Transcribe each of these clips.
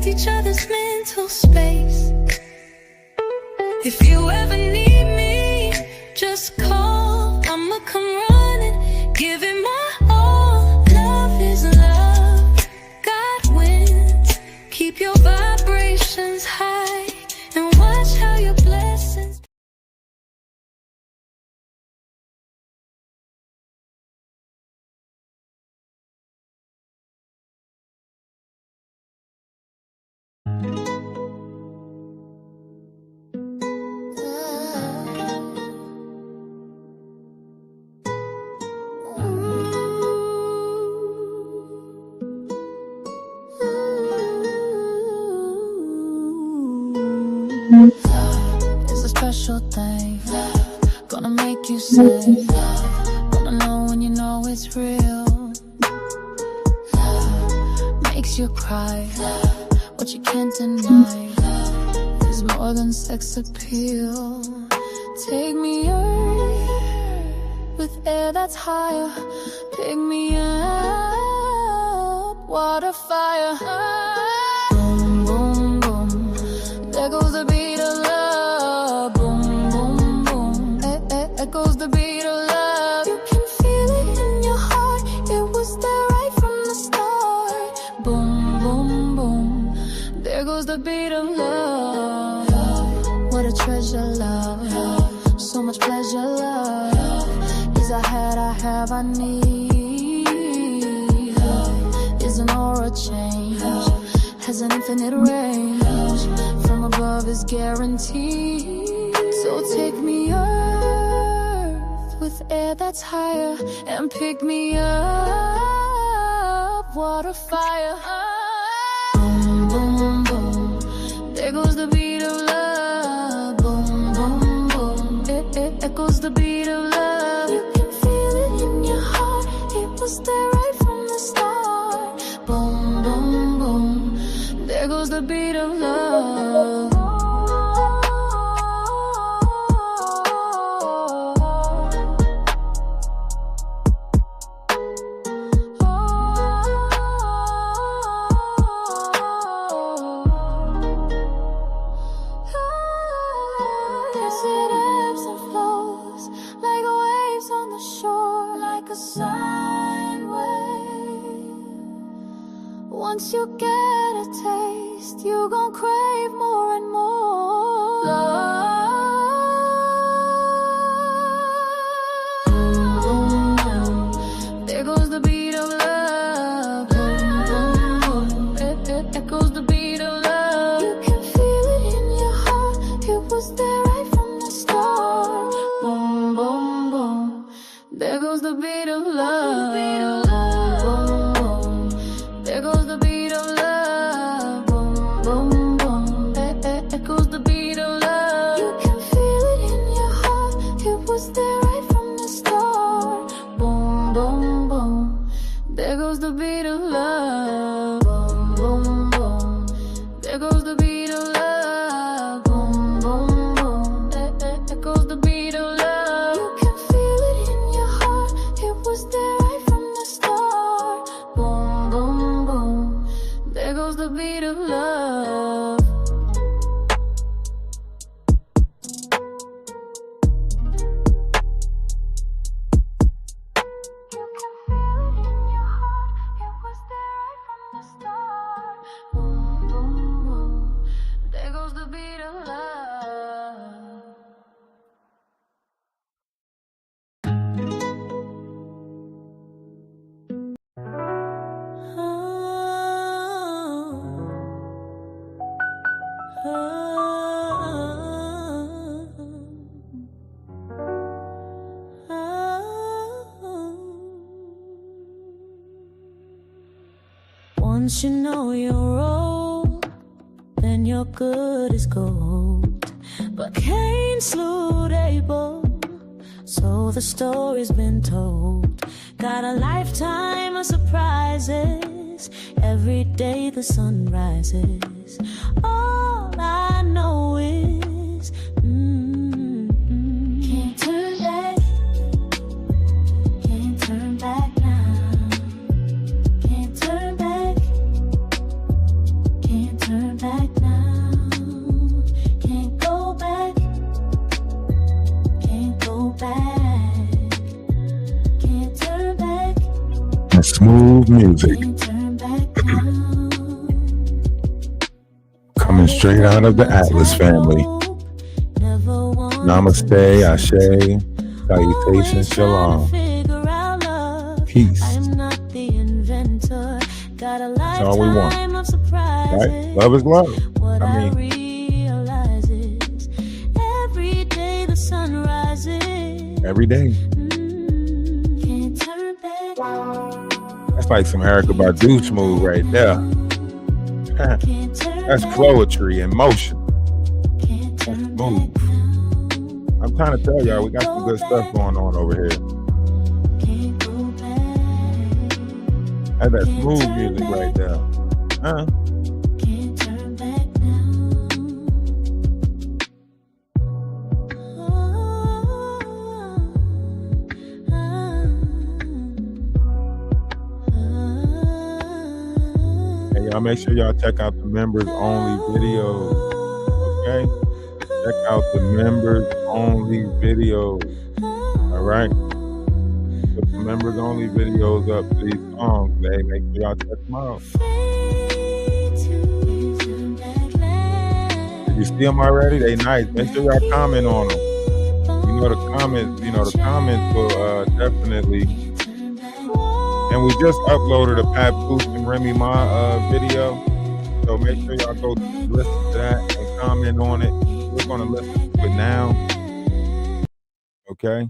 respect each other's mental space. If you ever need me, just call. I'ma come running, give it my all. Love is love, God wins. Keep your vibrations high and watch how your blessings. Love is a special thing. Gonna make you say, gonna know when you know it's real. Love makes you cry. What you can't deny is more than sex appeal. Take me earth with air that's higher. Pick me up, water, fire. Boom, boom, boom. There goes the beat of love. Boom, boom, boom. There goes the beat of love. You can feel it in your heart. It was there right from the start. Boom, boom, boom. There goes the beat of love. What a treasure, love. So much pleasure, love. Is I had, I have, I need. Love is an aura change. Has an infinite range. From above is guaranteed. So take me earth with air that's higher, and pick me up, water, fire. Boom, boom, boom. There goes the beat of love. Boom, boom, boom. It echoes the beat of love. You can feel it in your heart. It was there right from the start. Boom, boom, boom. There goes the beat of love. Yes, it ebbs and flows like waves on the shore, like a sine wave. Once you get a taste, you gon' crave more and more. Love. There goes the beat of love. It echoes the beat of love. You can feel it in your heart. It was there right from the start. Boom, boom, boom. There goes the beat of love. Boom, boom. There goes the beat of love. Boom, boom, boom. Echoes the beat of love. You can feel it in your heart. It was there right from the start. Boom, boom, boom. There goes the beat of love. Boom, boom, boom. There goes the beat of love. Boom, boom, boom. Echoes the beat of love. You can feel it in your heart. It was there right from the start. Boom, boom, boom. There goes the beat of love. You can feel it in your heart. It was there right from the start. Boom, boom, boom. There goes the beat of love. Once you know your role, then you're good as gold. But Cain slew Abel, so the story's been told. Got a lifetime of surprises. Every day the sun rises. All I know is can't turn back. Can't turn back now. Can't turn back. Can't turn music. Can't turn back now. Coming straight out of the Atlas family. Never wanted to Namaste, listen Ashe, to. salutation, Always trying to shalom, figure out love. I peace. am not the inventor. Got a That's all we want, lifetime of right? surprises. Love is love. What I I mean, realize is every day the sun rises. every day. Can't turn back. That's like some Erica Badu smooth right there. Can't turn That's back. poetry in motion. Can't That's turn smooth. back now. I'm trying to tell y'all, we got some good stuff going on over here. Can't go back. That's that smooth music right there. Can't turn back now. Hey, y'all make sure y'all check out the members only videos. Okay? Check out the members only videos. All right? Put the members only videos up to these songs today. Make sure y'all check them out. Did you see them already? They nice. Make sure y'all comment on them. You know the comments will definitely. And we just uploaded a Papoose and Remy Ma video. So make sure y'all go listen to that and comment on it. We're gonna listen to it now. Okay.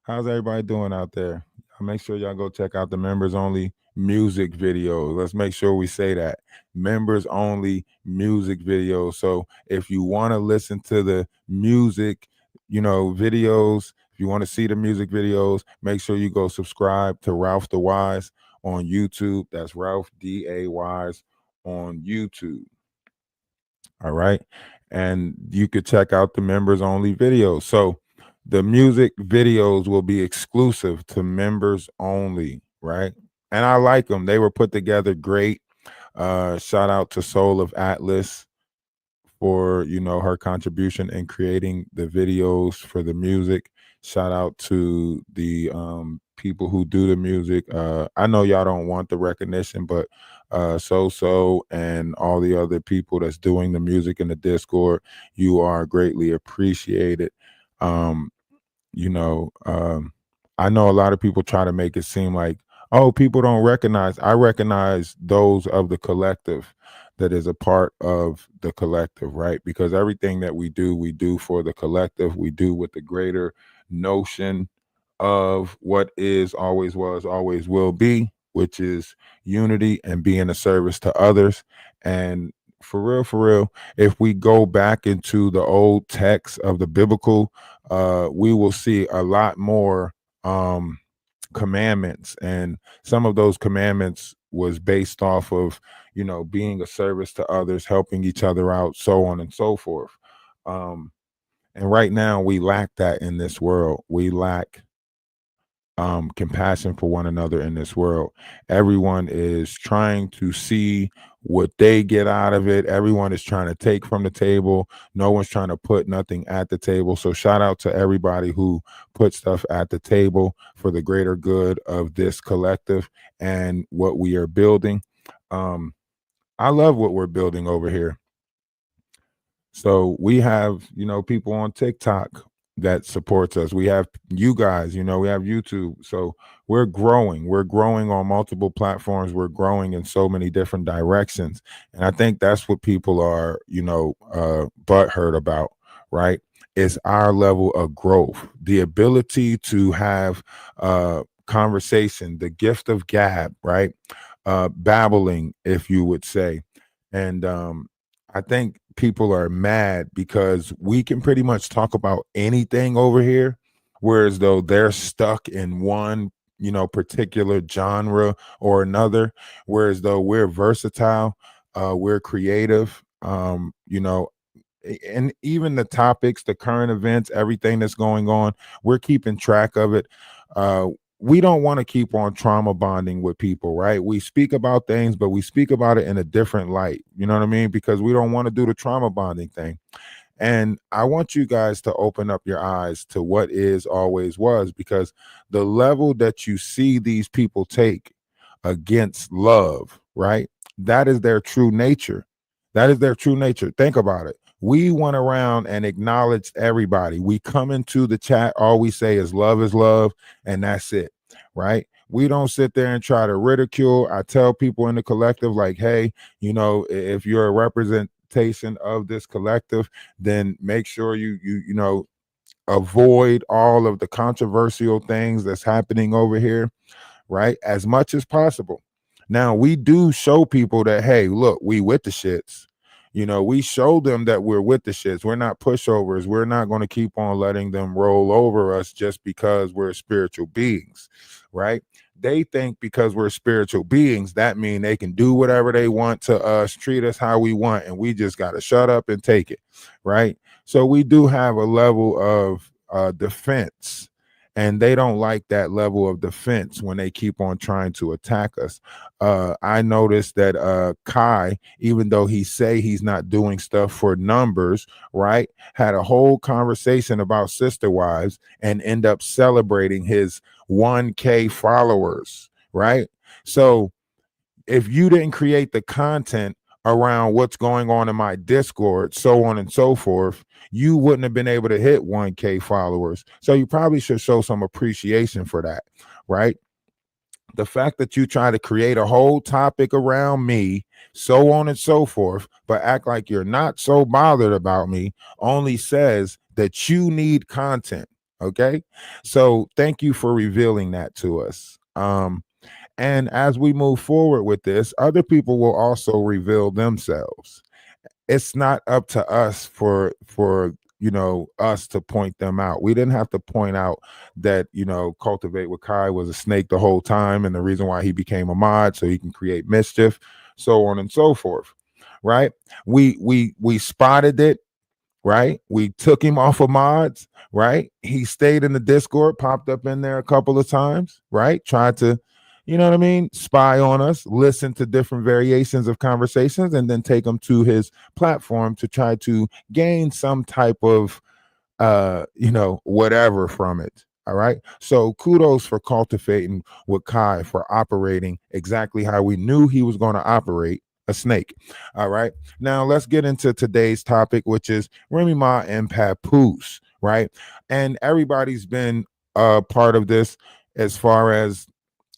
How's everybody doing out there? Make sure y'all go check out the members only music video. Let's make sure we say that. Members only music video. So if you want to listen to the music, videos, if you want to see the music videos, make sure you go subscribe to Ralph the Wise on YouTube. That's Ralph D.A. Wise on YouTube. All right. And you could check out the members only videos. So the music videos will be exclusive to members only, right? And I like them. They were put together great. Shout out to Soul of Atlas for, her contribution in creating the videos for the music. Shout out to the people who do the music. I know y'all don't want the recognition, but So and all the other people that's doing the music in the Discord, you are greatly appreciated. I know a lot of people try to make it seem like, oh, people don't recognize. I recognize those of the collective that is a part of the collective, right? Because everything that we do for the collective. We do with the greater notion of what is, always was, always will be, which is unity and being a service to others. And for real, if we go back into the old text of the biblical, we will see a lot more commandments, and some of those commandments was based off of being a service to others, helping each other out, so on and so forth. And right now we lack that in this world. We lack compassion for one another in this world. Everyone is trying to see what they get out of it. Everyone is trying to take from the table. No one's trying to put nothing at the table. So shout out to everybody who put stuff at the table for the greater good of this collective and what we are building. I love what we're building over here. So we have, people on TikTok that supports us. We have you guys, we have YouTube. So we're growing. We're growing on multiple platforms. We're growing in so many different directions. And I think that's what people are, butthurt about, right? It's our level of growth, the ability to have conversation, the gift of gab, right? Babbling, if you would say. And I think people are mad because we can pretty much talk about anything over here, whereas though they're stuck in one, particular genre or another, whereas though we're versatile, we're creative, and even the topics, the current events, everything that's going on, we're keeping track of it. We don't want to keep on trauma bonding with people, right? We speak about things, but we speak about it in a different light. You know what I mean? Because we don't want to do the trauma bonding thing. And I want you guys to open up your eyes to what is, always was, because the level that you see these people take against love, right? That is their true nature. That is their true nature. Think about it. We went around and acknowledged everybody. We come into the chat, all we say is love, and that's it, right? We don't sit there and try to ridicule. I tell people in the collective, like, hey, if you're a representation of this collective, then make sure you avoid all of the controversial things that's happening over here, right? As much as possible. Now, we do show people that, hey, look, we with the shits. We show them that we're with the shits. We're not pushovers. We're not going to keep on letting them roll over us just because we're spiritual beings, right? They think because we're spiritual beings, that mean they can do whatever they want to us, treat us how we want, and we just got to shut up and take it, right? So we do have a level of defense, and they don't like that level of defense when they keep on trying to attack us. I noticed that Kai, even though he say he's not doing stuff for numbers, right, had a whole conversation about sister wives and end up celebrating his 1K followers, right? So if you didn't create the content around what's going on in my Discord, so on and so forth, you wouldn't have been able to hit 1K followers. So you probably should show some appreciation for that, right? The fact that you try to create a whole topic around me, so on and so forth, but act like you're not so bothered about me only says that you need content. Okay. So thank you for revealing that to us. And as we move forward with this, other people will also reveal themselves. It's not up to us for us to point them out. We didn't have to point out that Cultivate with Kai was a snake the whole time, and the reason why he became a mod so he can create mischief, so on and so forth. Right? We spotted it, right? We took him off of mods, right? He stayed in the Discord, popped up in there a couple of times, right? Tried to, spy on us, listen to different variations of conversations, and then take them to his platform to try to gain some type of, whatever from it. All right. So kudos for cultivating with Kai for operating exactly how we knew he was going to operate, a snake. All right. Now let's get into today's topic, which is Remy Ma and Papoose, right? And everybody's been part of this as far as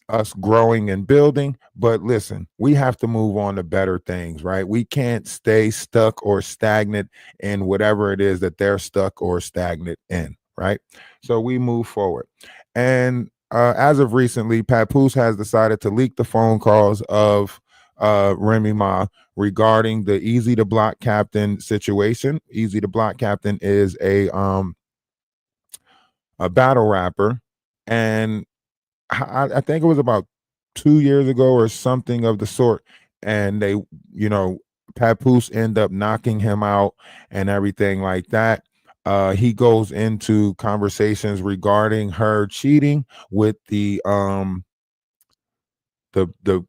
us growing and building. But listen, we have to move on to better things, right? We can't stay stuck or stagnant in whatever it is that they're stuck or stagnant in, right? So we move forward. And as of recently, Papoose has decided to leak the phone calls of Remy Ma regarding the Easy to Block Captain situation. Easy to Block Captain is a battle rapper, and I think it was about 2 years ago or something of the sort, and they, Papoose end up knocking him out and everything like that. He goes into conversations regarding her cheating with the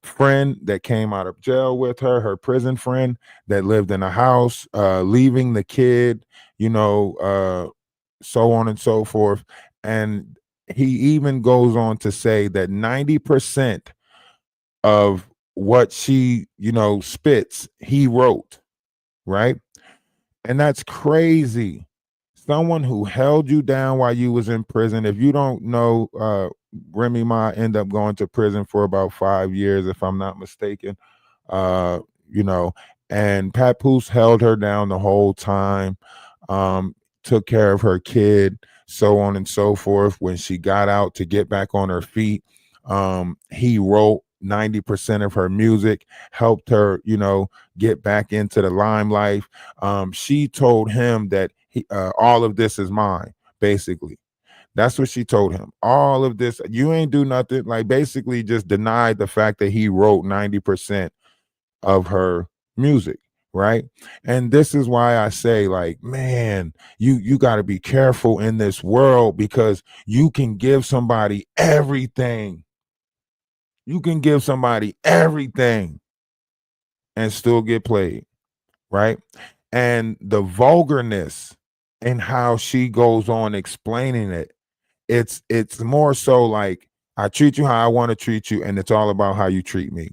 friend that came out of jail with her prison friend that lived in a house, leaving the kid, so on and so forth. And he even goes on to say that 90% of what she, spits, he wrote, right? And that's crazy. Someone who held you down while you was in prison. If you don't know, Remy Ma end up going to prison for about 5 years, if I'm not mistaken. Uh, you know, and Papoose held her down the whole time, took care of her kid, so on and so forth. When she got out to get back on her feet, he wrote 90% of her music, helped her, get back into the limelight. She told him that all of this is mine, basically. That's what she told him. All of this, you ain't do nothing. Like, basically just denied the fact that he wrote 90% of her music, right? And this is why I say, like, man, you got to be careful in this world, because you can give somebody everything. You can give somebody everything and still get played, right? And the vulgarness and how she goes on explaining it, it's more so like, I treat you how I want to treat you, and it's all about how you treat me.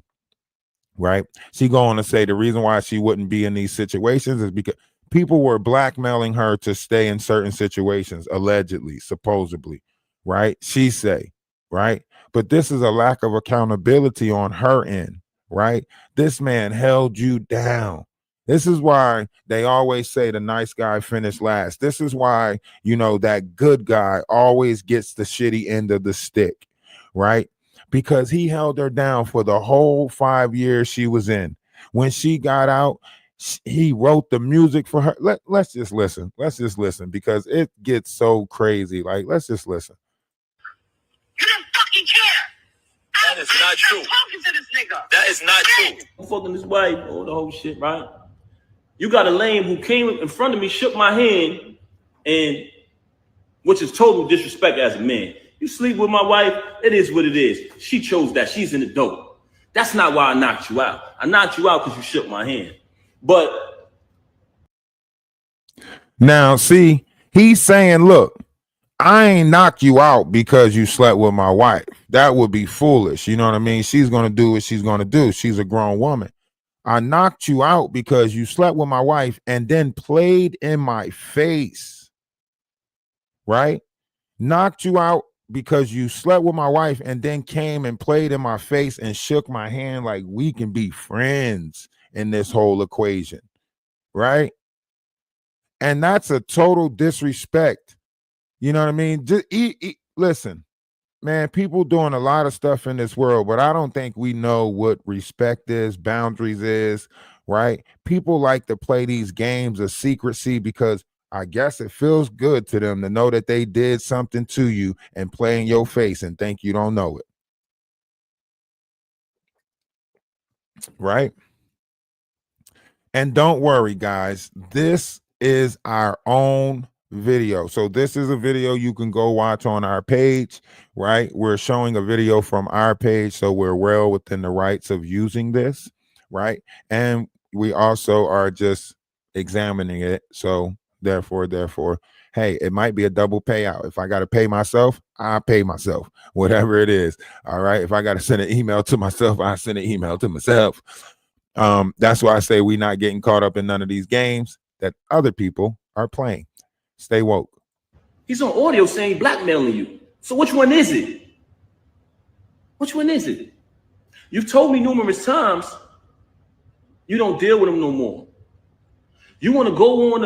Right? She go on to say the reason why she wouldn't be in these situations is because people were blackmailing her to stay in certain situations, allegedly, supposedly, right? She say, right? But this is a lack of accountability on her end, right? This man held you down. This is why they always say the nice guy finished last. This is why, that good guy always gets the shitty end of the stick, right? Because he held her down for the whole 5 years she was in. When she got out, he wrote the music for her. Let's just listen. Let's just listen because it gets so crazy. Like, let's just listen. You don't fucking care. That is not true. Talking to this nigga. That is not true. I'm fucking this wife, all the whole shit, right? You got a lame who came in front of me, shook my hand, and which is total disrespect as a man. You sleep with my wife, it is what it is. She chose that. She's an adult. That's not why I knocked you out. I knocked you out because you shook my hand. But now, see, he's saying, look, I ain't knock you out because you slept with my wife. That would be foolish. You know what I mean? She's going to do what she's going to do. She's a grown woman. I knocked you out because you slept with my wife and then played in my face. Right? Knocked you out because you slept with my wife and then came and played in my face and shook my hand like we can be friends in this whole equation, right? And that's a total disrespect. You know what I mean? Just listen, man, people doing a lot of stuff in this world, but I don't think we know what respect is, boundaries is, right? People like to play these games of secrecy because I guess it feels good to them to know that they did something to you and play in your face and think you don't know it. Right? And don't worry, guys. This is our own video. So this is a video you can go watch on our page, right? We're showing a video from our page, so we're well within the rights of using this, right? And we also are just examining it. So therefore, hey, it might be a double payout. If I got to pay myself, I pay myself, whatever it is. All right. If I got to send an email to myself, I send an email to myself. That's why I say we're not getting caught up in none of these games that other people are playing. Stay woke. he's on audio saying blackmailing you. So which one is it? Which one is it? You've told me numerous times you don't deal with him no more. You want to go on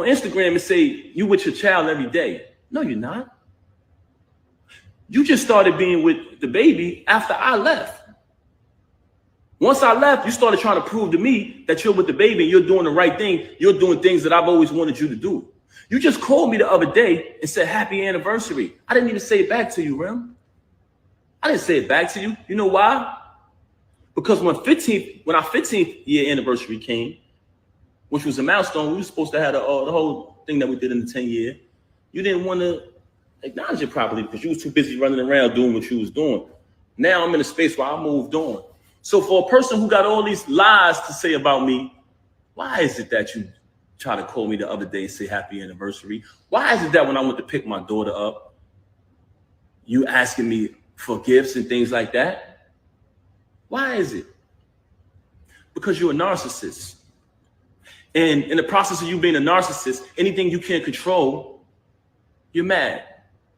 Instagram and say you with your child every day. No, you're not. You just started being with the baby after I left. Once I left, you started trying to prove to me that you're with the baby and you're doing the right thing. You're doing things that I've always wanted you to do. You just called me the other day and said happy anniversary. I didn't even say it back to you, Rem. I didn't say it back to you. You know why? Because when our 15th year anniversary came, which was a milestone, we were supposed to have the whole thing that we did in the 10 year. You didn't want to acknowledge it properly because you was too busy running around doing what you was doing. Now I'm in a space where I moved on. So for a person who got all these lies to say about me, why is it that you try to call me the other day and say happy anniversary? Why is it that when I went to pick my daughter up, you asking me for gifts and things like that? Why is it? Because you're a narcissist. And in the process of you being a narcissist, anything you can't control, you're mad.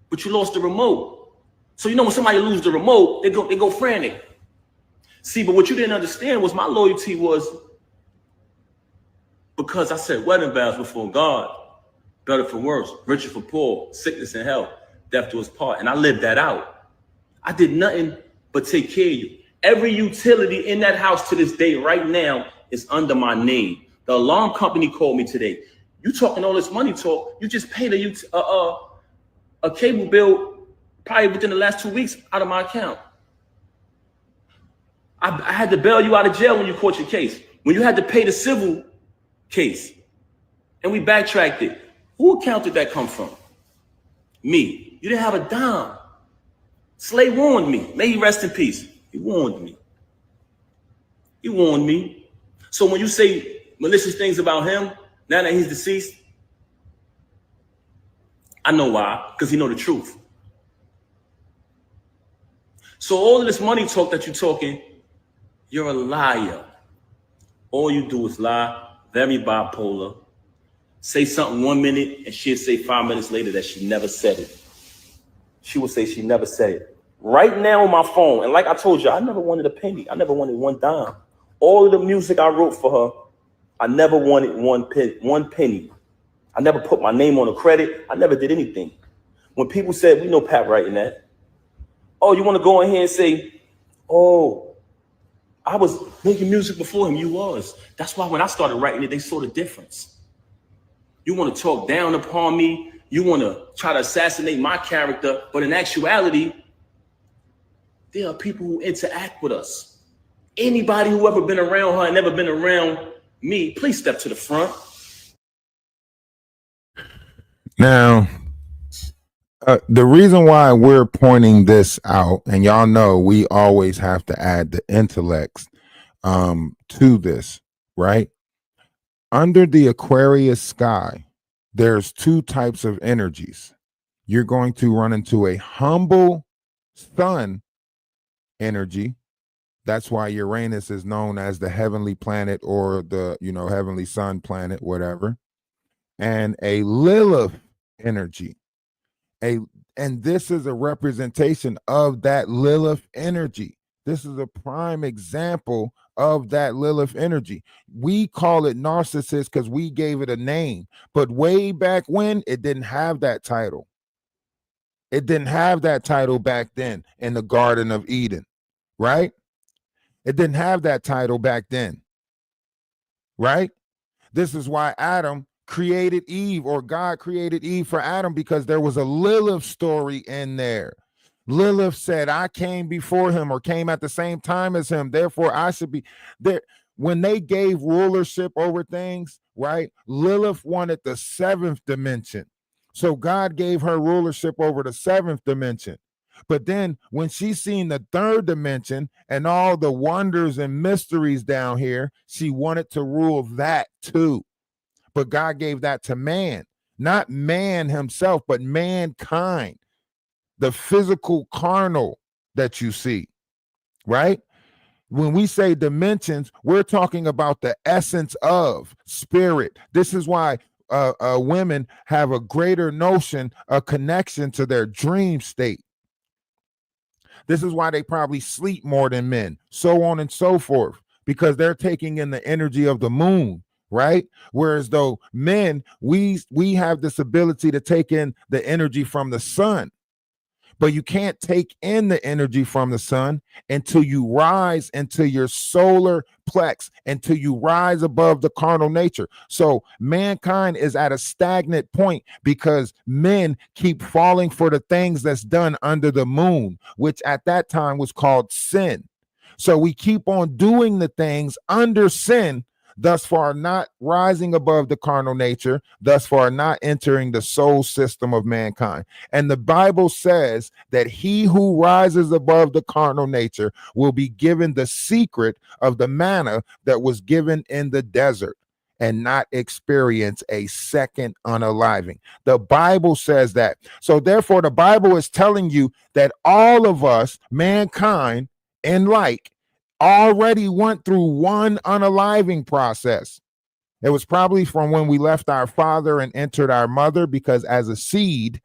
But you lost the remote. So you know when somebody loses the remote, they go frantic. See, but what you didn't understand was my loyalty was because I said wedding vows before God, better for worse, richer for poor, sickness and health, death to us part. And I lived that out. I did nothing but take care of you. Every utility in that house to this day right now is under my name. The alarm company called me today. You talking all this money talk, you just paid a cable bill probably within the last 2 weeks out of my account. I had to bail you out of jail when you caught your case. When you had to pay the civil case and we backtracked it. Who account did that come from? Me. You didn't have a dime. Slay warned me. May he rest in peace. He warned me. He warned me. So when you say malicious things about him, now that he's deceased, I know why, because he know the truth. So all of this money talk that you're talking, you're a liar. All you do is lie, very bipolar. Say something 1 minute and she'll say 5 minutes later that she never said it. She will say she never said it. Right now on my phone, and like I told you, I never wanted a penny. I never wanted one dime. All of the music I wrote for her, I never wanted one penny. I never put my name on a credit. I never did anything. When people said, we know Pat writing that. Oh, you want to go in here and say, oh, I was making music before him. You was. That's why when I started writing it, they saw the difference. You want to talk down upon me. You want to try to assassinate my character. But in actuality, there are people who interact with us. Anybody who ever been around her and never been around me, please step to the front. Now, the reason why we're pointing this out, and y'all know we always have to add the intellects to this, right? Under the Aquarius sky, there's two types of energies. You're going to run into a humble sun energy. That's why Uranus is known as the heavenly planet, or the, heavenly sun planet, whatever. And a Lilith energy. And this is a representation of that Lilith energy. This is a prime example of that Lilith energy. We call it narcissist because we gave it a name, but way back when, it didn't have that title. It didn't have that title back then in the Garden of Eden, right? It didn't have that title back then, right? This is why Adam created Eve, or God created Eve for Adam, because there was a Lilith story in there. Lilith said, I came before him, or came at the same time as him, therefore I should be there. When they gave rulership over things, right? Lilith wanted the seventh dimension. So God gave her rulership over the seventh dimension. But then when she seen the third dimension and all the wonders and mysteries down here, she wanted to rule that too. But God gave that to man, not man himself, but mankind, the physical carnal that you see, right? When we say dimensions, we're talking about the essence of spirit. This is why women have a greater notion, a connection to their dream state. This is why they probably sleep more than men, so on and so forth, because they're taking in the energy of the moon, right? Whereas though men, we have this ability to take in the energy from the sun, but you can't take in the energy from the sun until you rise into your solar plex, until you rise above the carnal nature. So mankind is at a stagnant point because men keep falling for the things that's done under the moon, which at that time was called sin. So we keep on doing the things under sin, thus far not rising above the carnal nature, thus far not entering the soul system of mankind. And the Bible says that he who rises above the carnal nature will be given the secret of the manna that was given in the desert, and not experience a second unaliving. The Bible says that. So therefore, the Bible is telling you that all of us, mankind and already went through one unaliving process. It was probably from when we left our father and entered our mother, because as a seed,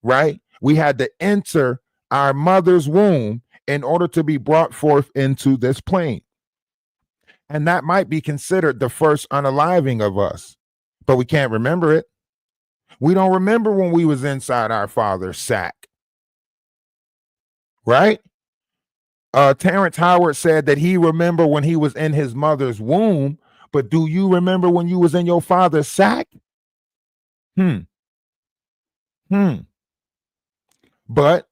right, we had to enter our mother's womb in order to be brought forth into this plane. And that might be considered the first unaliving of us, but we can't remember it. We don't remember when we was inside our father's sack, right? Terrence Howard said that he remember when he was in his mother's womb, but do you remember when you was in your father's sack? But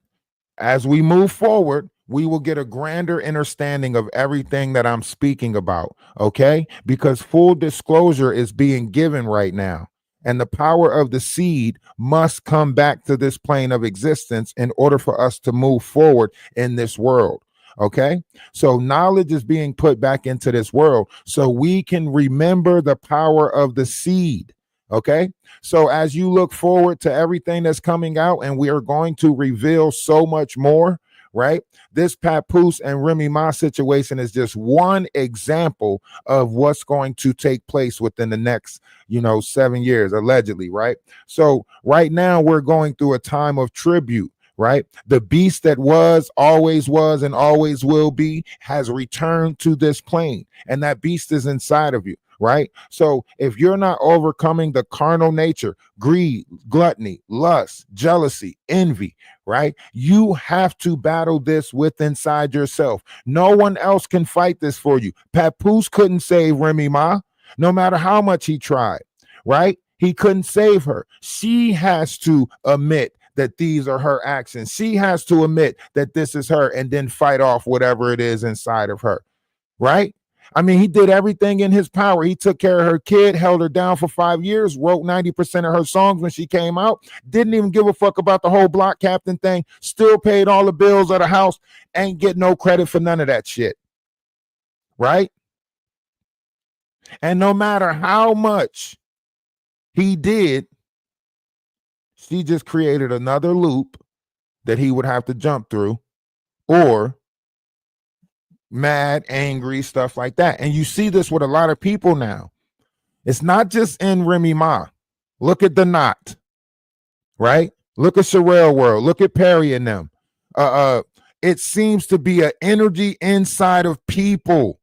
as we move forward, we will get a grander understanding of everything that I'm speaking about, okay? Because full disclosure is being given right now. And the power of the seed must come back to this plane of existence in order for us to move forward in this world. Okay, so knowledge is being put back into this world so we can remember the power of the seed. Okay, so as you look forward to everything that's coming out, and we are going to reveal so much more, right? This Papoose and Remy Ma situation is just one example of what's going to take place within the next, 7 years, allegedly, right? So right now we're going through a time of tribute, right? The beast that was, and always will be has returned to this plane, and that beast is inside of you, right? So if you're not overcoming the carnal nature, greed, gluttony, lust, jealousy, envy, right? You have to battle this with inside yourself. No one else can fight this for you. Papoose couldn't save Remy Ma, no matter how much he tried, right? He couldn't save her. She has to admit that these are her actions. She has to admit that this is her and then fight off whatever it is inside of her, right? I mean, he did everything in his power. He took care of her kid, held her down for 5 years, wrote 90% of her songs when she came out, didn't even give a fuck about the whole block captain thing, still paid all the bills of the house, ain't get no credit for none of that shit, right? And no matter how much he did, she just created another loop that he would have to jump through, or mad, angry, stuff like that. And you see this with a lot of people now. It's not just in Remy Ma. Look at the Knot, right? Look at Sherelle World. Look at Perry and them. It seems to be an energy inside of people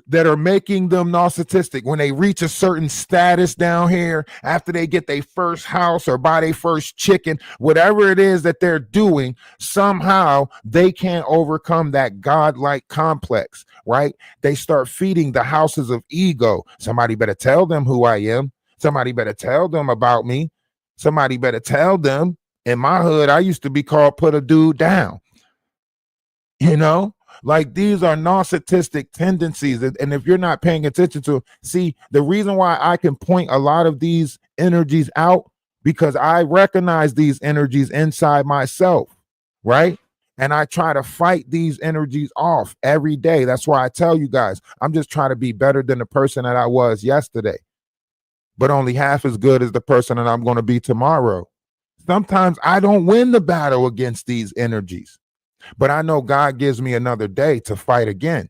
that are making them narcissistic. When they reach a certain status down here, after they get their first house or buy their first chicken, whatever it is that they're doing, somehow they can't overcome that godlike complex, right? They start feeding the houses of ego. Somebody better tell them who I am. Somebody better tell them about me. Somebody better tell them. In my hood, I used to be called put a dude down. Like, these are narcissistic tendencies. And if you're not paying attention to, see, the reason why I can point a lot of these energies out, because I recognize these energies inside myself, right? And I try to fight these energies off every day. That's why I tell you guys, I'm just trying to be better than the person that I was yesterday, but only half as good as the person that I'm going to be tomorrow. Sometimes I don't win the battle against these energies, but I know God gives me another day to fight again,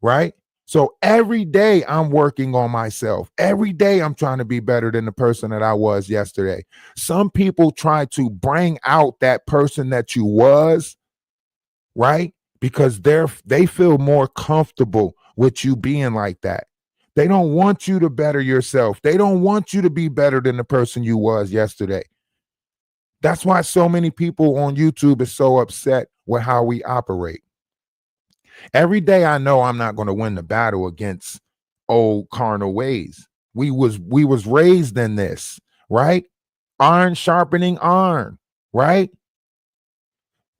right? So every day I'm working on myself. Every day I'm trying to be better than the person that I was yesterday. Some people try to bring out that person that you was, right? Because they feel more comfortable with you being like that. They don't want you to better yourself. They don't want you to be better than the person you was yesterday. That's why so many people on YouTube is so upset with how we operate. Every day I know I'm not going to win the battle against old carnal ways. We was raised in this, right? Iron sharpening iron, right?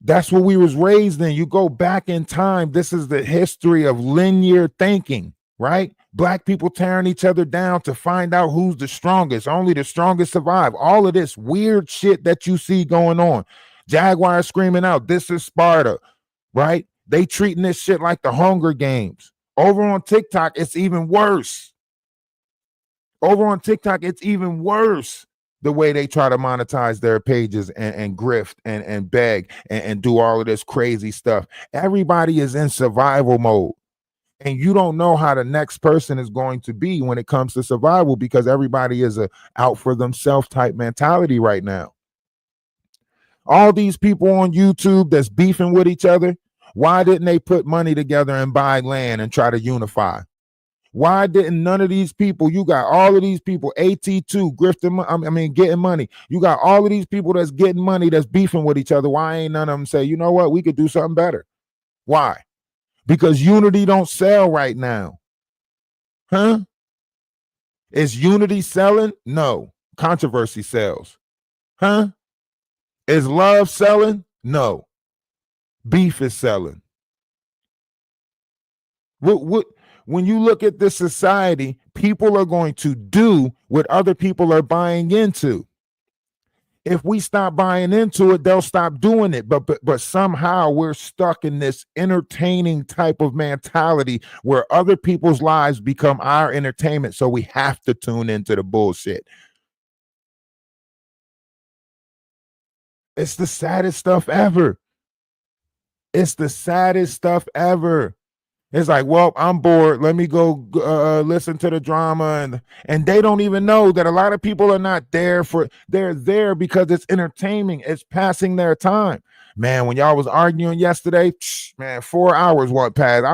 That's what we was raised in. You go back in time, this is the history of linear thinking, right? Black people tearing each other down to find out who's the strongest. Only the strongest survive. All of this weird shit that you see going on. Jaguar screaming out, "This is Sparta," right? They treating this shit like the Hunger Games. Over on TikTok, it's even worse. The way they try to monetize their pages and grift and beg and do all of this crazy stuff. Everybody is in survival mode. And you don't know how the next person is going to be when it comes to survival, because everybody is a out for themselves type mentality right now. All these people on YouTube that's beefing with each other, why didn't they put money together and buy land and try to unify? Why didn't none of these people, you got all of these people, AT2, grifting, getting money. You got all of these people that's getting money, that's beefing with each other. Why ain't none of them say, you know what, we could do something better? Why? Because unity don't sell right now. Huh? Is unity selling? No. Controversy sells. Huh? Is love selling? No. Beef is selling. When you look at this society, people are going to do what other people are buying into. If we stop buying into it, they'll stop doing it. But somehow we're stuck in this entertaining type of mentality where other people's lives become our entertainment. So we have to tune into the bullshit. It's the saddest stuff ever. It's the saddest stuff ever. It's like, well, I'm bored. Let me go listen to the drama, and they don't even know that a lot of people are not there for. They're there because it's entertaining. It's passing their time. Man, when y'all was arguing yesterday, man, 4 hours went past.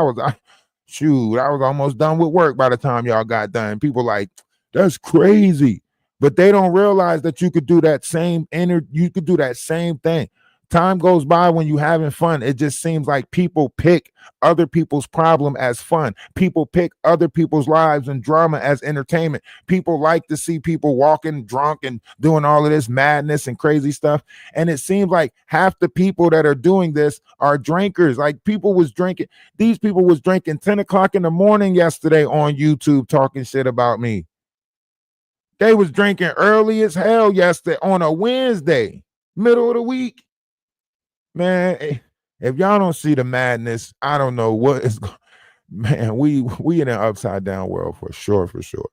Shoot, I was almost done with work by the time y'all got done. People like, that's crazy, but they don't realize that you could do that same you could do that same thing. Time goes by when you having fun. It just seems like people pick other people's problem as fun. People pick other people's lives and drama as entertainment. People like to see people walking drunk and doing all of this madness and crazy stuff. And it seems like half the people that are doing this are drinkers. Like people was drinking. These people was drinking 10 o'clock in the morning yesterday on YouTube talking shit about me. They was drinking early as hell yesterday on a Wednesday, middle of the week. Man, if y'all don't see the madness, I don't know what is. Man, we in an upside down world for sure, for sure.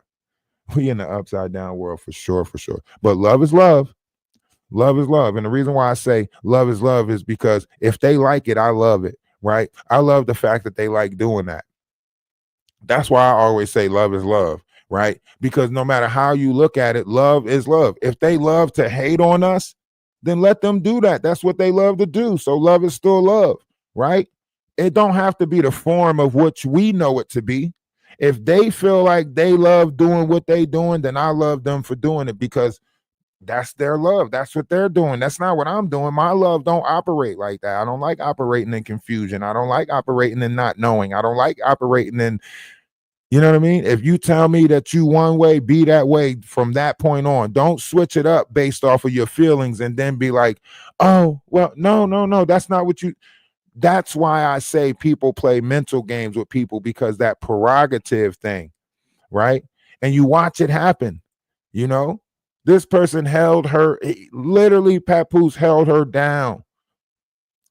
We in an upside down world for sure, for sure. But love is love. Love is love. And the reason why I say love is because if they like it, I love it, right? I love the fact that they like doing that. That's why I always say love is love, right? Because no matter how you look at it, love is love. If they love to hate on us, then let them do that. That's what they love to do. So love is still love, right? It don't have to be the form of which we know it to be. If they feel like they love doing what they doing, then I love them for doing it because that's their love. That's what they're doing. That's not what I'm doing. My love don't operate like that. I don't like operating in confusion. I don't like operating in not knowing. I don't like operating in, you know what I mean? If you tell me that you one way, be that way from that point on. Don't switch it up based off of your feelings and then be like, oh, well, no. That's not what you. That's why I say people play mental games with people, because that prerogative thing, right? And you watch it happen, you know? This person held her, literally, Papoose held her down,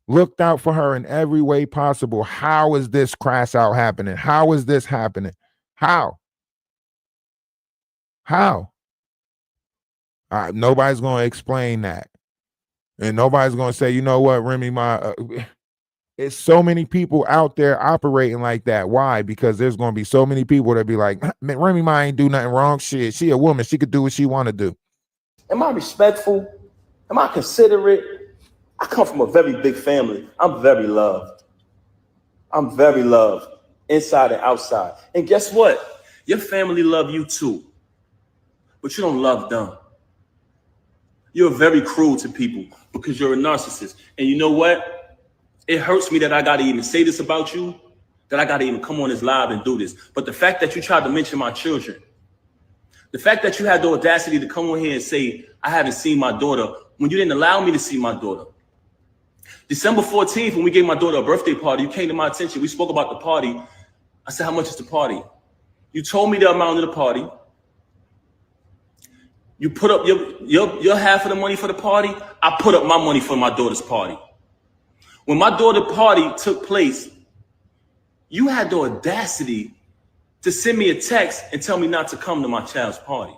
looked out for her in every way possible. How is this crash out happening? How is this happening? How? Nobody's going to explain that. And nobody's going to say, you know what, Remy, it's so many people out there operating like that. Why? Because there's going to be so many people that be like, man, Remy Ma ain't do nothing wrong. Shit, she a woman. She could do what she want to do. Am I respectful? Am I considerate? I come from a very big family. I'm very loved. Inside and outside. And guess what? Your family love you too. But you don't love them. You're very cruel to people because you're a narcissist. And you know what? It hurts me that I got to even say this about you, that I got to even come on this live and do this. But the fact that you tried to mention my children, the fact that you had the audacity to come on here and say, I haven't seen my daughter, when you didn't allow me to see my daughter. December 14th, when we gave my daughter a birthday party, you came to my attention. We spoke about the party. I said, how much is the party? You told me the amount of the party. You put up your half of the money for the party. I put up my money for my daughter's party. When my daughter's party took place, you had the audacity to send me a text and tell me not to come to my child's party.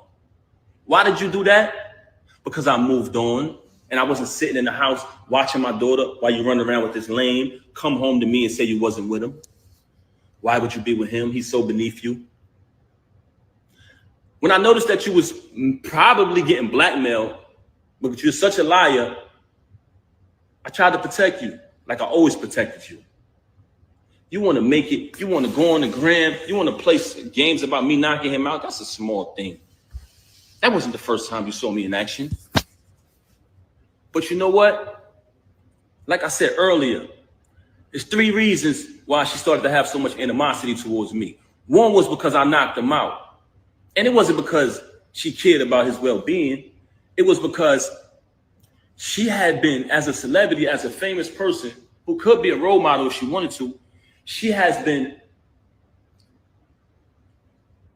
Why did you do that? Because I moved on and I wasn't sitting in the house watching my daughter while you run around with this lame, come home to me and say you wasn't with him. Why would you be with him? He's so beneath you. When I noticed that you was probably getting blackmailed, because you're such a liar, I tried to protect you like I always protected you. You want to make it, you want to go on the gram, you want to play games about me knocking him out. That's a small thing. That wasn't the first time you saw me in action. But you know what? Like I said earlier, there's 3 reasons why she started to have so much animosity towards me. One was because I knocked him out. And it wasn't because she cared about his well-being. It was because she had been, as a celebrity, as a famous person who could be a role model if she wanted to, she has been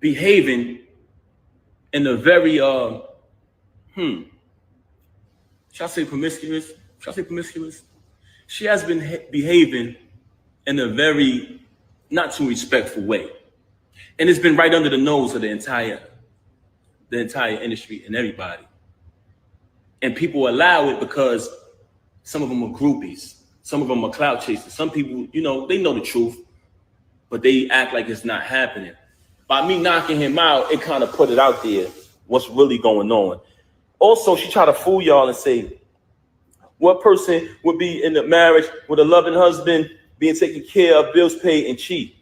behaving in a very, should I say promiscuous? She has been behaving in a very not too respectful way. And it's been right under the nose of the entire industry and everybody. And people allow it because some of them are groupies. Some of them are clout chasers. Some people, you know, they know the truth, but they act like it's not happening. By me knocking him out, it kind of put it out there what's really going on. Also, she tried to fool y'all and say, what person would be in a marriage with a loving husband, being taken care of, bills paid, and cheat?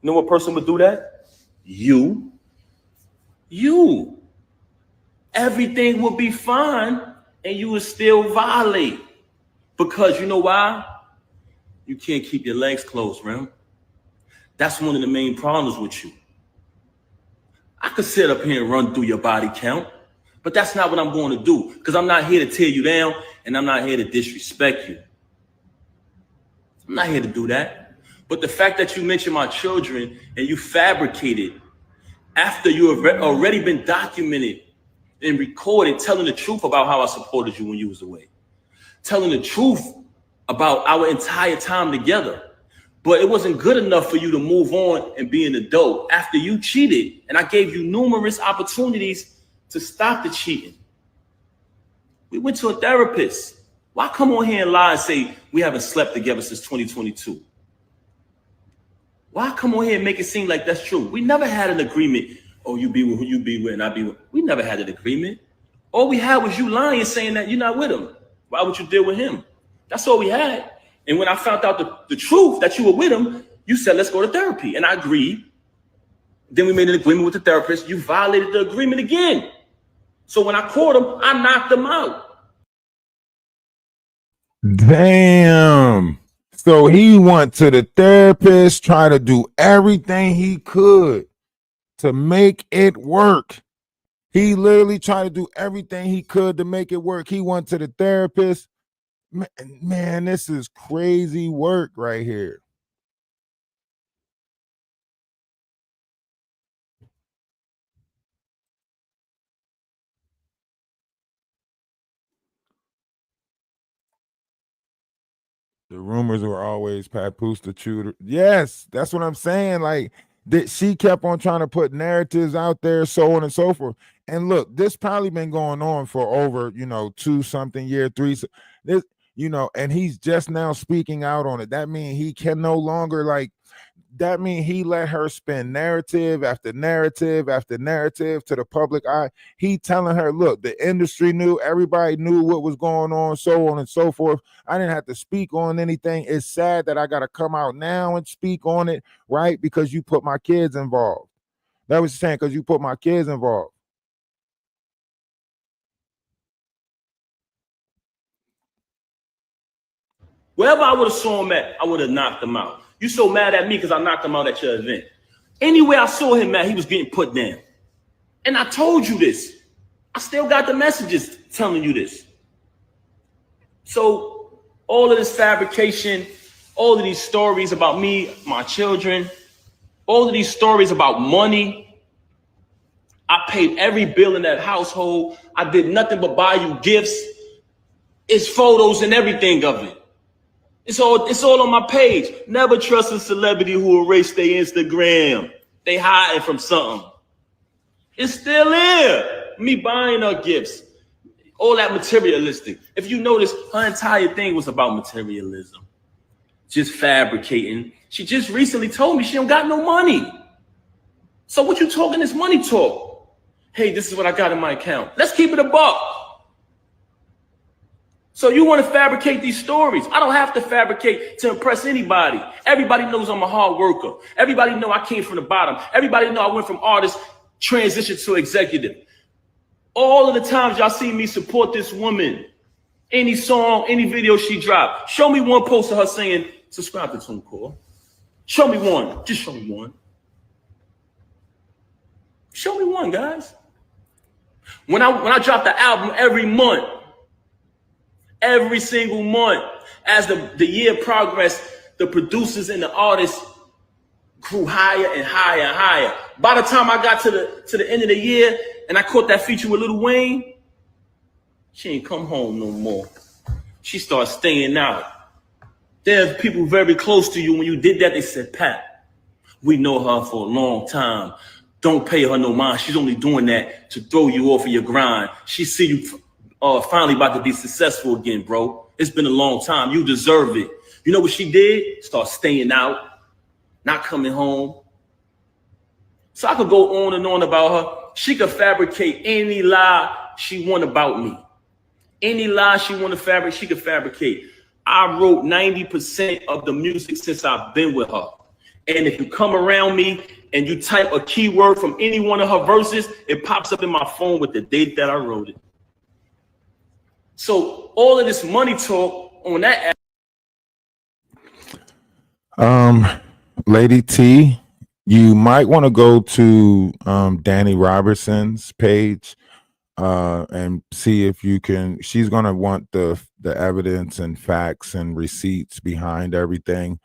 You know what person would do that? You. You. Everything would be fine, and you would still violate. Because you know why? You can't keep your legs closed, Rem. That's one of the main problems with you. I could sit up here and run through your body count, but that's not what I'm going to do, because I'm not here to tear you down, and I'm not here to disrespect you. I'm not here to do that. But the fact that you mentioned my children and you fabricated after you have already been documented and recorded telling the truth about how I supported you when you was away, telling the truth about our entire time together. But it wasn't good enough for you to move on and be an adult after you cheated. And I gave you numerous opportunities to stop the cheating. We went to a therapist. Why come on here and lie and say we haven't slept together since 2022? Why come on here and make it seem like that's true? We never had an agreement. Oh, you be with who you be with and I be with. We never had an agreement. All we had was you lying, saying that you're not with him. Why would you deal with him? That's all we had. And when I found out the truth that you were with him, you said, let's go to therapy. And I agreed. Then we made an agreement with the therapist. You violated the agreement again. So when I caught him, I knocked him out. Damn. So he went to the therapist, try to do everything he could to make it work. He literally tried to do everything he could to make it work. He went to the therapist. Man, this is crazy work right here. The rumors were always Papoose the shooter. Yes, that's what I'm saying. Like that, she kept on trying to put narratives out there, so on and so forth. And look, this probably been going on for over, 2-something year, 3. This, and he's just now speaking out on it. That means he can no longer that means he let her spin narrative after narrative after narrative to the public eye. He telling her, look, the industry knew, everybody knew what was going on, so on and so forth. I didn't have to speak on anything. It's sad that I got to come out now and speak on it, right? Because you put my kids involved. That was saying, because you put my kids involved. Wherever I would have saw him at, I would have knocked him out. You so mad at me because I knocked him out at your event. Anywhere I saw him at, he was getting put down. And I told you this. I still got the messages telling you this. So all of this fabrication, all of these stories about me, my children, all of these stories about money. I paid every bill in that household. I did nothing but buy you gifts. It's photos and everything of it. It's all on my page. Never trust a celebrity who erased their Instagram. They hiding from something. It's still there. Me buying her gifts. All that materialistic. If you notice, her entire thing was about materialism. Just fabricating. She just recently told me she don't got no money. So what you talking this money talk? Hey, this is what I got in my account. Let's keep it a buck. So you want to fabricate these stories. I don't have to fabricate to impress anybody. Everybody knows I'm a hard worker. Everybody know I came from the bottom. Everybody know I went from artist, transition to executive. All of the times y'all see me support this woman, any song, any video she dropped, show me one post of her saying, subscribe to TuneCore. Show me one. Just show me one. Show me one, guys. When I drop the album every month, every single month, as the year progressed, the producers and the artists grew higher and higher and higher. By the time I got to the end of the year and I caught that feature with Lil Wayne, she ain't come home no more. She started staying out. There's people very close to you. When you did that, they said, Pat, we know her for a long time. Don't pay her no mind. She's only doing that to throw you off of your grind. She see you finally about to be successful again, bro. It's been a long time. You deserve it. You know what she did? Start staying out, not coming home. So I could go on and on about her. She could fabricate any lie she want about me. Any lie she want to fabricate, she could fabricate. I wrote 90% of the music since I've been with her. And if you come around me and you type a keyword from any one of her verses, it pops up in my phone with the date that I wrote it. So all of this money talk on that app. Lady T, you might want to go to Danny Robertson's page and see if you can. She's going to want the evidence and facts and receipts behind everything,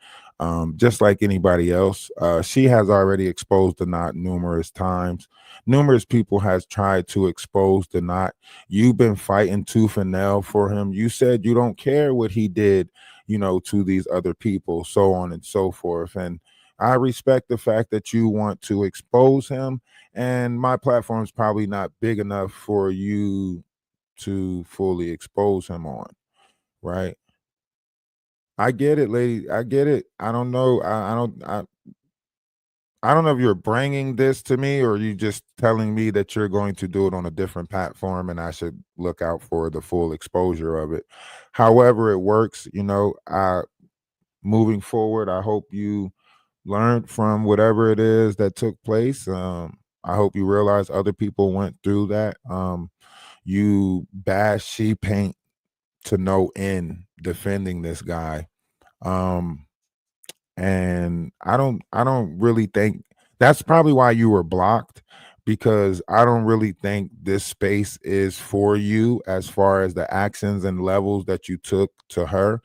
just like anybody else. She has already exposed the knot numerous times. Numerous people has tried to expose the knot. You've been fighting tooth and nail for him. You said you don't care what he did, to these other people, so on and so forth. And I respect the fact that you want to expose him, and my platform is probably not big enough for you to fully expose him on, right? I get it, lady. I get it. I don't know. I don't know if you're bringing this to me or you just telling me that you're going to do it on a different platform and I should look out for the full exposure of it. However it works, moving forward, I hope you learned from whatever it is that took place. I hope you realize other people went through that. You bash she paint to no end defending this guy. And I don't really think that's probably why you were blocked, because I don't really think this space is for you as far as the actions and levels that you took to her.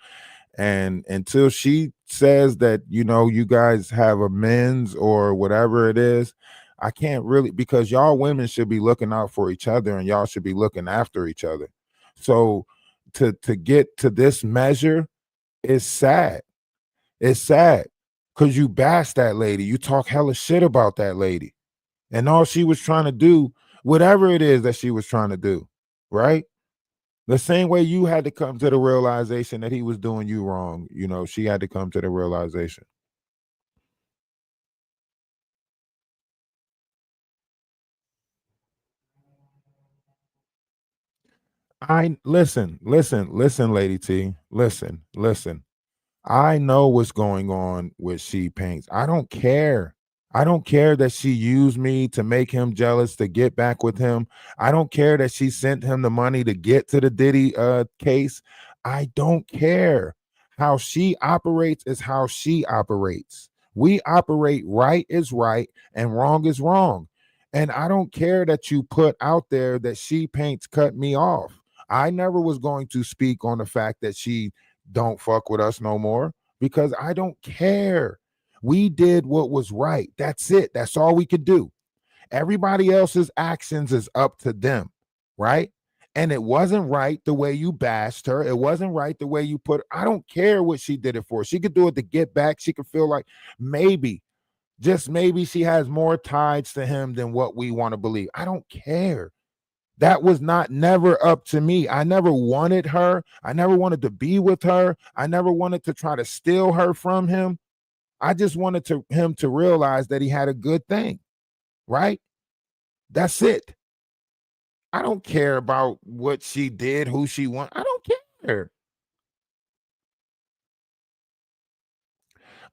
And until she says that, you guys have amends or whatever it is, I can't really, because y'all women should be looking out for each other and y'all should be looking after each other. So to get to this measure is sad. It's sad because you bash that lady. You talk hella shit about that lady. And all she was trying to do, whatever it is that she was trying to do, right? The same way you had to come to the realization that he was doing you wrong, she had to come to the realization. Listen, Lady T. Listen. I know what's going on with She Paints. I don't care. I don't care that she used me to make him jealous to get back with him. I don't care that she sent him the money to get to the Diddy case. I don't care. How she operates is how she operates. We operate right is right and wrong is wrong. And I don't care that you put out there that She Paints cut me off. I never was going to speak on the fact that she don't fuck with us no more, because I don't care. We did what was right. That's it. That's all we could do. Everybody else's actions is up to them, right? And it wasn't right the way you bashed her. It wasn't right the way you put her. I don't care what she did it for. She could do it to get back. She could feel like maybe, just maybe, she has more ties to him than what we want to believe. I don't care. That was never up to me. I never wanted her. I never wanted to be with her. I never wanted to try to steal her from him. I just wanted him to realize that he had a good thing, right? That's it. I don't care about what she did, who she won. I don't care.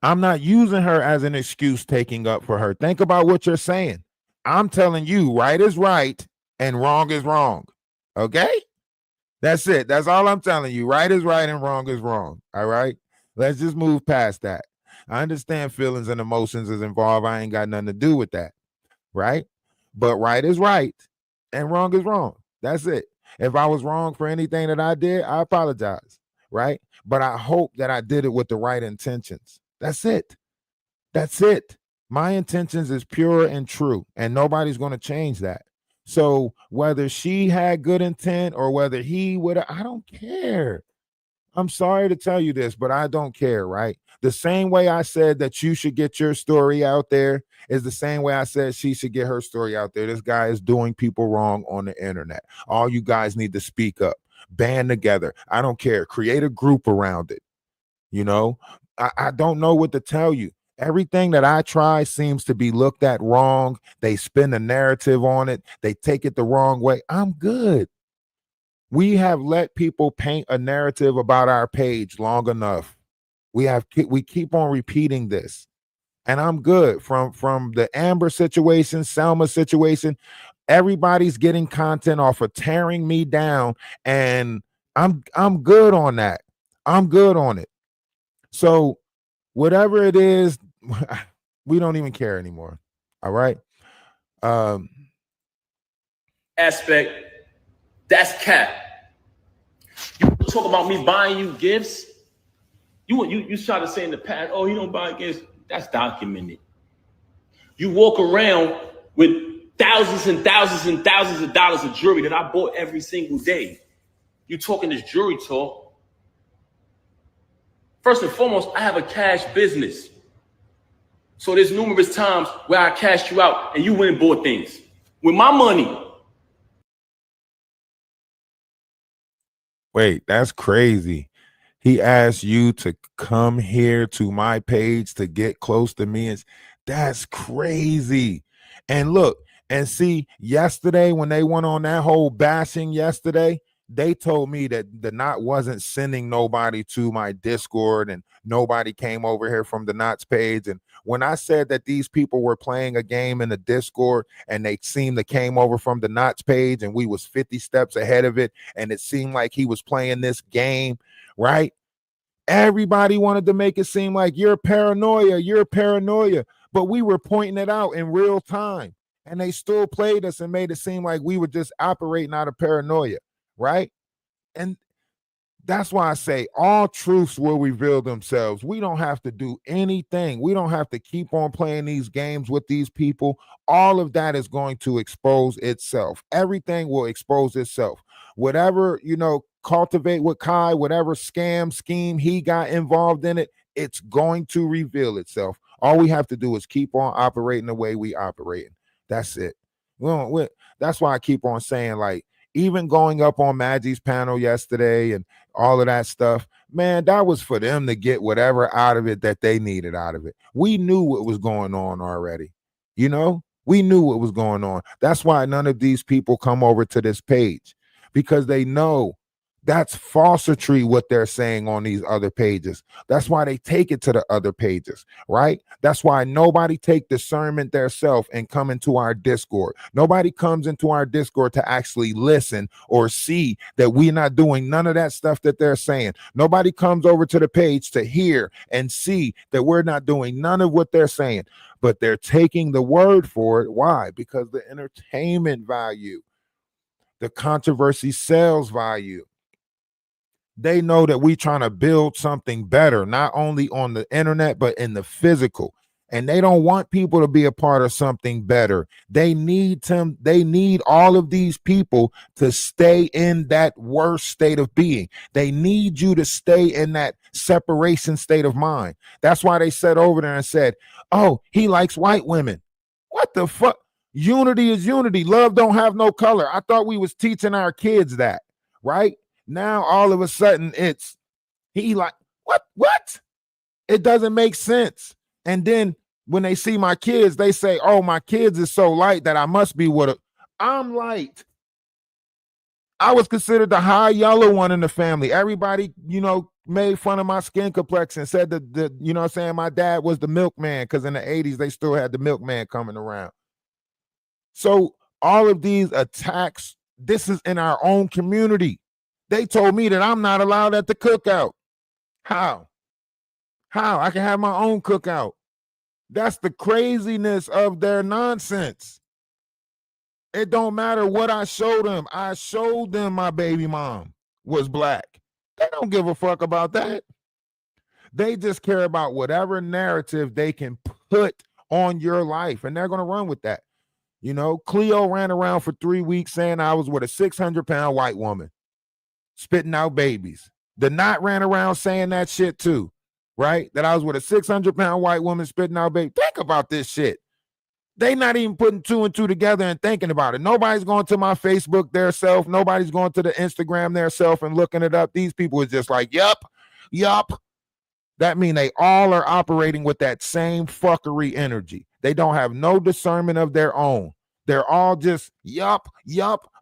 I'm not using her as an excuse taking up for her. Think about what you're saying. I'm telling you, right is right and wrong is wrong. Okay? That's it. That's all I'm telling you. Right is right and wrong is wrong. All right? Let's just move past that. I understand feelings and emotions is involved. I ain't got nothing to do with that. Right? But right is right and wrong is wrong. That's it. If I was wrong for anything that I did, I apologize. Right? But I hope that I did it with the right intentions. That's it. That's it. My intentions is pure and true, and nobody's going to change that. So whether she had good intent or whether he would, I don't care. I'm sorry to tell you this, but I don't care, right? The same way I said that you should get your story out there is the same way I said she should get her story out there. This guy is doing people wrong on the internet. All you guys need to speak up, band together. I don't care. Create a group around it. You know, I don't know what to tell you. Everything that I try seems to be looked at wrong. They spin a narrative on it. They take it the wrong way. I'm good. We have let people paint a narrative about our page long enough. We keep on repeating this. And I'm good. From the Amber situation, Selma situation, everybody's getting content off of tearing me down, and I'm good on that. I'm good on it. So whatever it is, we don't even care anymore. All right. Aspect, that's cap. You talk about me buying you gifts. You try to say in the past, oh, he don't buy gifts. That's documented. You walk around with thousands and thousands and thousands of dollars of jewelry that I bought every single day. You talking this jewelry talk. First and foremost, I have a cash business. So there's numerous times where I cashed you out and you went and bought things with my money. Wait, that's crazy. He asked you to come here to my page to get close to me. That's crazy. And look, and see, yesterday when they went on that whole bashing yesterday, they told me that the Knot wasn't sending nobody to my Discord and nobody came over here from the Knot's page. And when I said that these people were playing a game in the Discord and they seemed to came over from the Knot's page and we was 50 steps ahead of it and it seemed like he was playing this game, right? Everybody wanted to make it seem like you're paranoia, but we were pointing it out in real time and they still played us and made it seem like we were just operating out of paranoia, right? And that's why I say all truths will reveal themselves. We don't have to do anything. We don't have to keep on playing these games with these people. All of that is going to expose itself. Everything will expose itself. Whatever, cultivate with Kai, whatever scheme he got involved in it, it's going to reveal itself. All we have to do is keep on operating the way we operate. That's it. That's why I keep on saying, like, even going up on Maggie's panel yesterday and all of that stuff, man, that was for them to get whatever out of it that they needed out of it. We knew what was going on already. We knew what was going on. That's why none of these people come over to this page, because they know that's falsity what they're saying on these other pages. That's why they take it to the other pages, right? That's why nobody take discernment theirself and come into our Discord. Nobody comes into our Discord to actually listen or see that we're not doing none of that stuff that they're saying. Nobody comes over to the page to hear and see that we're not doing none of what they're saying, but they're taking the word for it. Why? Because the entertainment value, the controversy sales value. They know that we trying to build something better, not only on the internet, but in the physical. And they don't want people to be a part of something better. They need all of these people to stay in that worst state of being. They need you to stay in that separation state of mind. That's why they sat over there and said, oh, he likes white women. What the fuck? Unity is unity. Love don't have no color. I thought we was teaching our kids that, right? Now all of a sudden it's he like what? It doesn't make sense. And then when they see my kids, they say, oh, my kids is so light that I must be with her. I'm light. I was considered the high yellow one in the family. Everybody, made fun of my skin complexion, said that my dad was the milkman, because in the 80s they still had the milkman coming around. So all of these attacks, this is in our own community. They told me that I'm not allowed at the cookout. How? I can have my own cookout. That's the craziness of their nonsense. It don't matter what I showed them. I showed them my baby mom was black. They don't give a fuck about that. They just care about whatever narrative they can put on your life, and they're going to run with that. Cleo ran around for 3 weeks saying I was with a 600-pound white woman spitting out babies. The Knot ran around saying that shit too, right? That I was with a 600-pound white woman spitting out babies. Think about this shit. They not even putting two and two together and thinking about it. Nobody's going to my Facebook their self. Nobody's going to the Instagram their self and looking it up. These people is just like, yup. That means they all are operating with that same fuckery energy. They don't have no discernment of their own. They're all just, yup.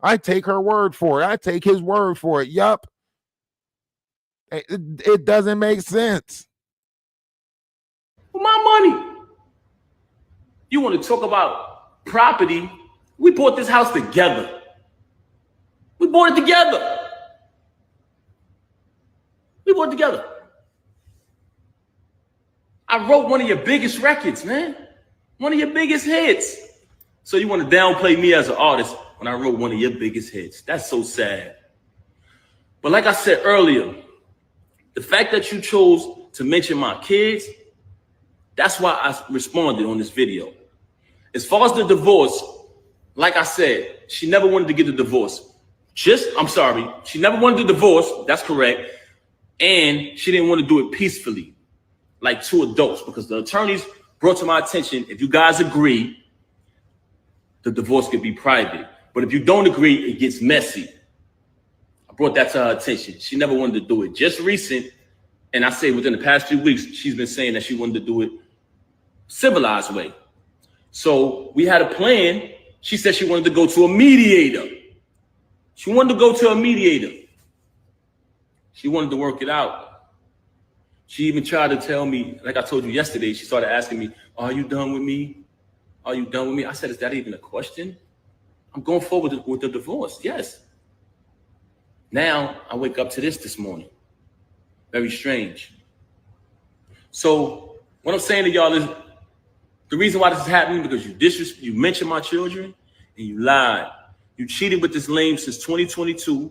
I take her word for it. I take his word for it. Yup. It doesn't make sense. My money. You want to talk about property? We bought this house together. We bought it together. I wrote one of your biggest records, man. One of your biggest hits. So you want to downplay me as an artist when I wrote one of your biggest hits? That's so sad. But like I said earlier, the fact that you chose to mention my kids, that's why I responded on this video. As far as the divorce, like I said, she never wanted to get a divorce. She never wanted the divorce. That's correct. And she didn't want to do it peacefully, like two adults, because the attorneys brought to my attention, if you guys agree, the divorce could be private. But if you don't agree, it gets messy. I brought that to her attention. She never wanted to do it. Just recent, and I say within the past few weeks, she's been saying that she wanted to do it civilized way. So we had a plan. She said she wanted to go to a mediator. She wanted to work it out. She even tried to tell me, like I told you yesterday, she started asking me, are you done with me? I said, is that even a question? I'm going forward with the divorce. Yes. Now I wake up to this morning. Very strange. So what I'm saying to y'all is, the reason why this is happening because you mentioned my children and you lied. You cheated with this lame since 2022.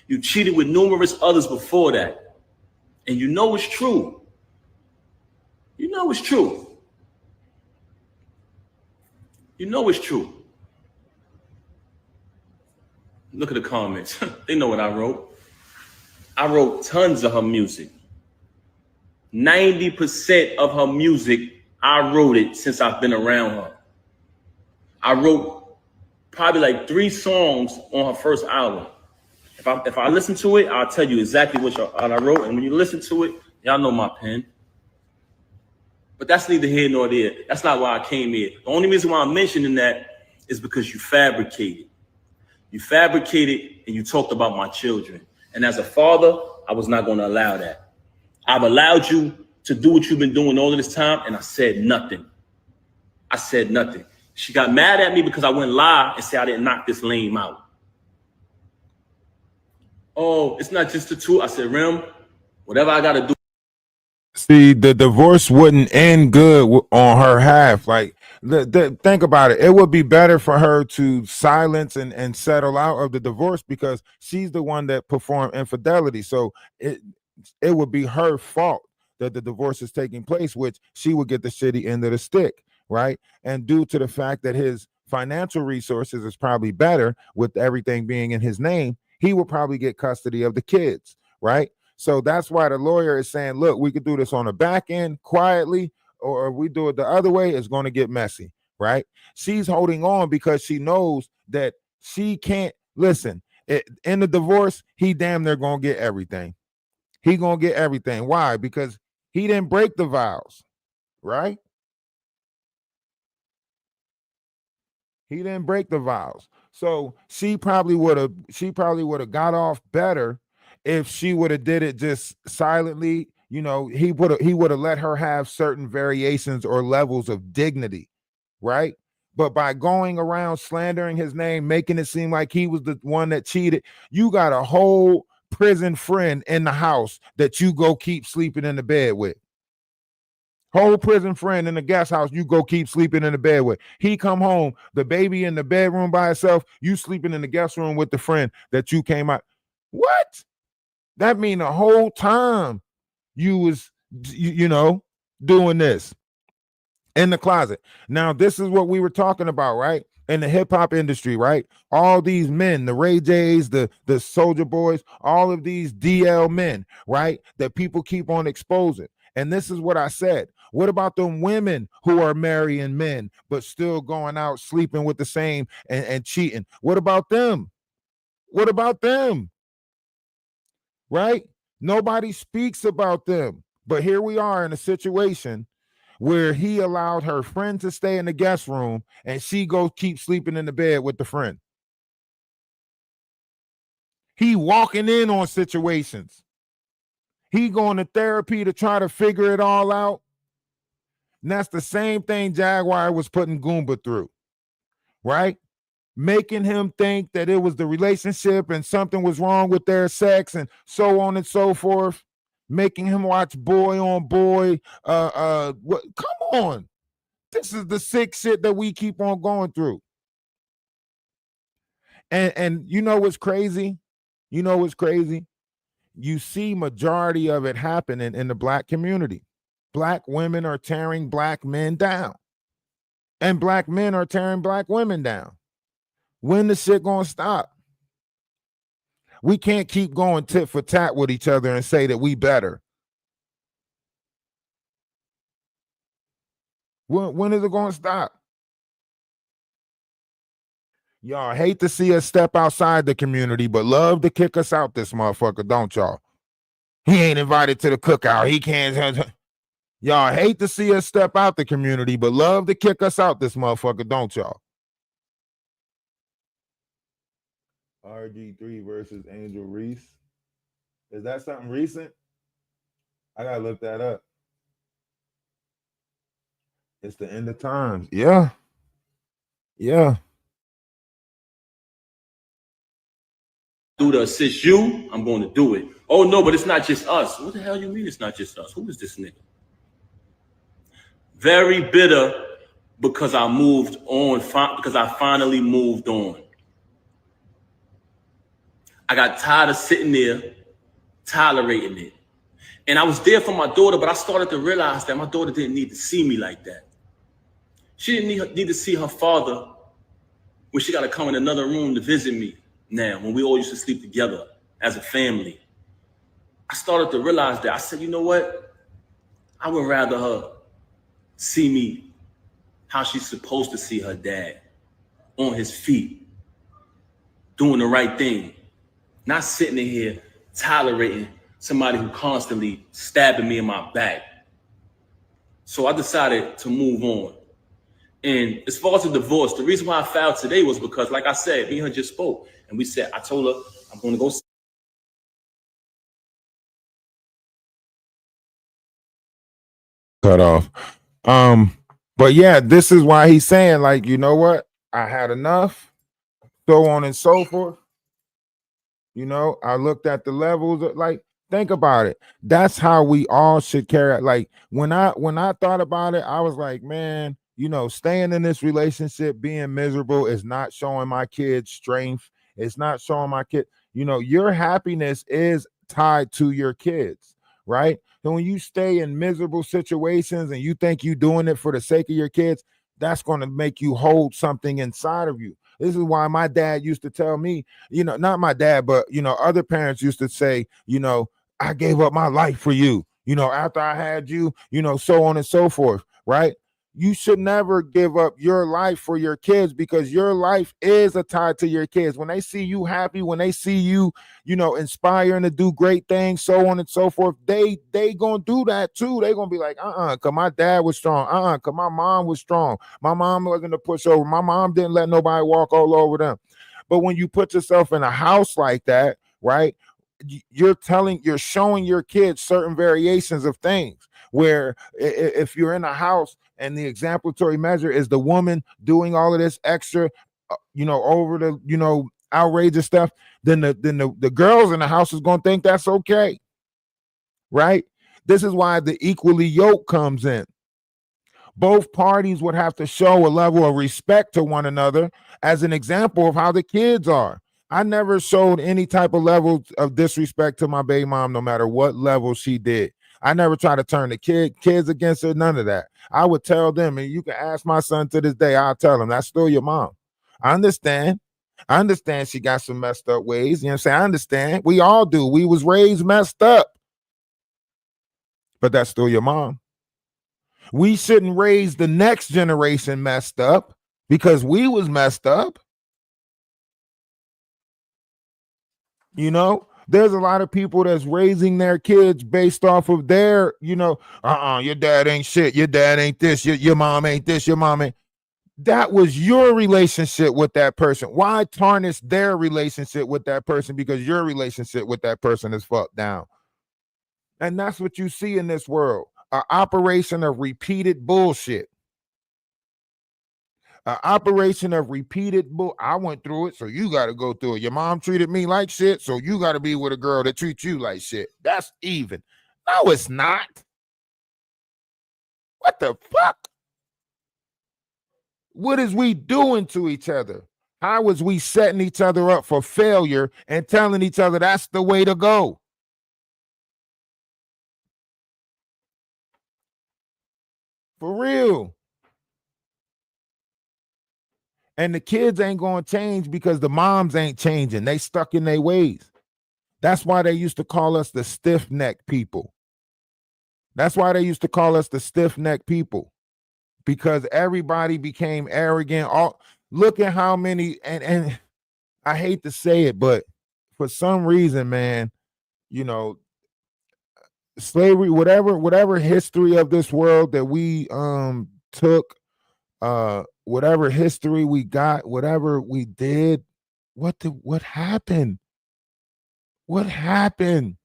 You cheated with numerous others before that. And you know it's true. Look at the comments. They know what I wrote. I wrote tons of her music. 90% of her music, I wrote it since I've been around her. I wrote probably like 3 songs on her first album. If I listen to it, I'll tell you exactly what I wrote. And when you listen to it, y'all know my pen. But that's neither here nor there. That's not why I came here. The only reason why I'm mentioning that is because you fabricated. You fabricated and you talked about my children. And as a father, I was not going to allow that. I've allowed you to do what you've been doing all of this time, and I said nothing. She got mad at me because I went live and said I didn't knock this lame out. Oh, it's not just the two. I said, Rem, whatever I got to do. See, the divorce wouldn't end good on her half. Like, think about it. It would be better for her to silence and settle out of the divorce because she's the one that performed infidelity. So it would be her fault that the divorce is taking place, which she would get the shitty end of the stick, right? And due to the fact that his financial resources is probably better with everything being in his name, he will probably get custody of the kids, right? So that's why the lawyer is saying, look, we could do this on the back end quietly, or if we do it the other way, it's going to get messy, right? She's holding on because she knows that she can't, listen, in the divorce, he damn near going to get everything. He going to get everything. Why? Because he didn't break the vows, right? He didn't break the vows. So she probably would have got off better if she would have did it just silently. You know, he would have let her have certain variations or levels of dignity, right? But by going around slandering his name, making it seem like he was the one that cheated, you got a whole prison friend in the house that you go keep sleeping in the bed with. Whole prison friend in the guest house, you go keep sleeping in the bed with. He come home, the baby in the bedroom by herself, you sleeping in the guest room with the friend that you came out. What? That mean the whole time you was, you know, doing this in the closet. Now, this is what we were talking about, right? In the hip hop industry, right? All these men, the Ray J's, the Soulja Boys, all of these DL men, right? That people keep on exposing. And this is what I said. What about them women who are marrying men but still going out sleeping with the same and cheating? What about them? What about them? Right? Nobody speaks about them. But here we are in a situation where he allowed her friend to stay in the guest room and she goes keep sleeping in the bed with the friend. He walking in on situations. He going to therapy to try to figure it all out. And that's the same thing Jaguar was putting Goomba through, right? Making him think that it was the relationship and something was wrong with their sex and so on and so forth. Making him watch Boy on Boy. What? Come on. This is the sick shit that we keep on going through. And you know what's crazy? You know what's crazy? You see majority of it happening in the black community. Black women are tearing black men down. And black men are tearing black women down. When the shit gonna stop? We can't keep going tit for tat with each other and say that we better. When is it gonna stop? Y'all hate to see us step outside the community, but love to kick us out this motherfucker, don't y'all? He ain't invited to the cookout. He can't. Y'all hate to see us step out the community, but love to kick us out this motherfucker, don't y'all? RG3 versus Angel Reese. Is that something recent? I gotta look that up. It's the end of times. Yeah. Yeah. Do to assist you, I'm going to do it. Oh no, but it's not just us. What the hell you mean it's not just us? Who is this nigga? Very bitter because I moved on, because I finally moved on. I got tired of sitting there tolerating it. And I was there for my daughter, but I started to realize that my daughter didn't need to see me like that. She didn't need to see her father when she got to come in another room to visit me now, when we all used to sleep together as a family. I started to realize that. I said, you know what? I would rather her see me how she's supposed to see her dad, on his feet, doing the right thing, not sitting in here tolerating somebody who constantly stabbing me in my back. So I decided to move on. And as far as the divorce, the reason why I filed today was because, like I said, me and her just spoke. And we said, I told her, I'm going to go. Cut off. But yeah, this is why he's saying, like, you know what? I had enough, so on and so forth. You know, I looked at the levels of, like, think about it. That's how we all should carry it. Like when I thought about it, I was like, man, you know, staying in this relationship, being miserable is not showing my kids strength. It's not showing my kid, you know, your happiness is tied to your kids, right? So when you stay in miserable situations and you think you're doing it for the sake of your kids, that's going to make you hold something inside of you. This is why my dad used to tell me, you know, not my dad, but, you know, other parents used to say, you know, I gave up my life for you, you know, after I had you, you know, so on and so forth, right? You should never give up your life for your kids, because your life is a tie to your kids. When they see you happy, when they see you, you know, inspiring to do great things, so on and so forth, they gonna do that too. They gonna be like, cause my dad was strong, cause my mom was strong. My mom wasn't a pushover. My mom didn't let nobody walk all over them. But when you put yourself in a house like that, right, you're showing your kids certain variations of things, where if you're in a house and the exemplary measure is the woman doing all of this extra, you know, over the, you know, outrageous stuff, then the girls in the house is going to think that's okay, right? This is why the equally yoked comes in. Both parties would have to show a level of respect to one another as an example of how the kids are. I never showed any type of level of disrespect to my baby mom, no matter what level she did. I never tried to turn the kids against her, none of that. I would tell them, and you can ask my son to this day, I'll tell him, that's still your mom. I understand. I understand she got some messed up ways. You know what I'm saying? I understand. We all do. We was raised messed up. But that's still your mom. We shouldn't raise the next generation messed up because we was messed up. You know, there's a lot of people that's raising their kids based off of their, your dad ain't shit. Your dad ain't this. Your mom ain't this. Your mom ain't. That was your relationship with that person. Why tarnish their relationship with that person because your relationship with that person is fucked down? And that's what you see in this world. An operation of repeated bullshit. An operation of repeated I went through it, so you got to go through it. Your mom treated me like shit, so you got to be with a girl that treats you like shit. That's even. No, it's not. What the fuck? What is we doing to each other? How is we setting each other up for failure and telling each other that's the way to go? For real. And the kids ain't going to change because the moms ain't changing. They stuck in their ways. That's why they used to call us the stiff-necked people. That's why they used to call us the stiff-necked people. Because everybody became arrogant. Look at how many, and I hate to say it, but for some reason, man, slavery, whatever history of this world that we took, whatever history we got, whatever we did, what happened? What happened?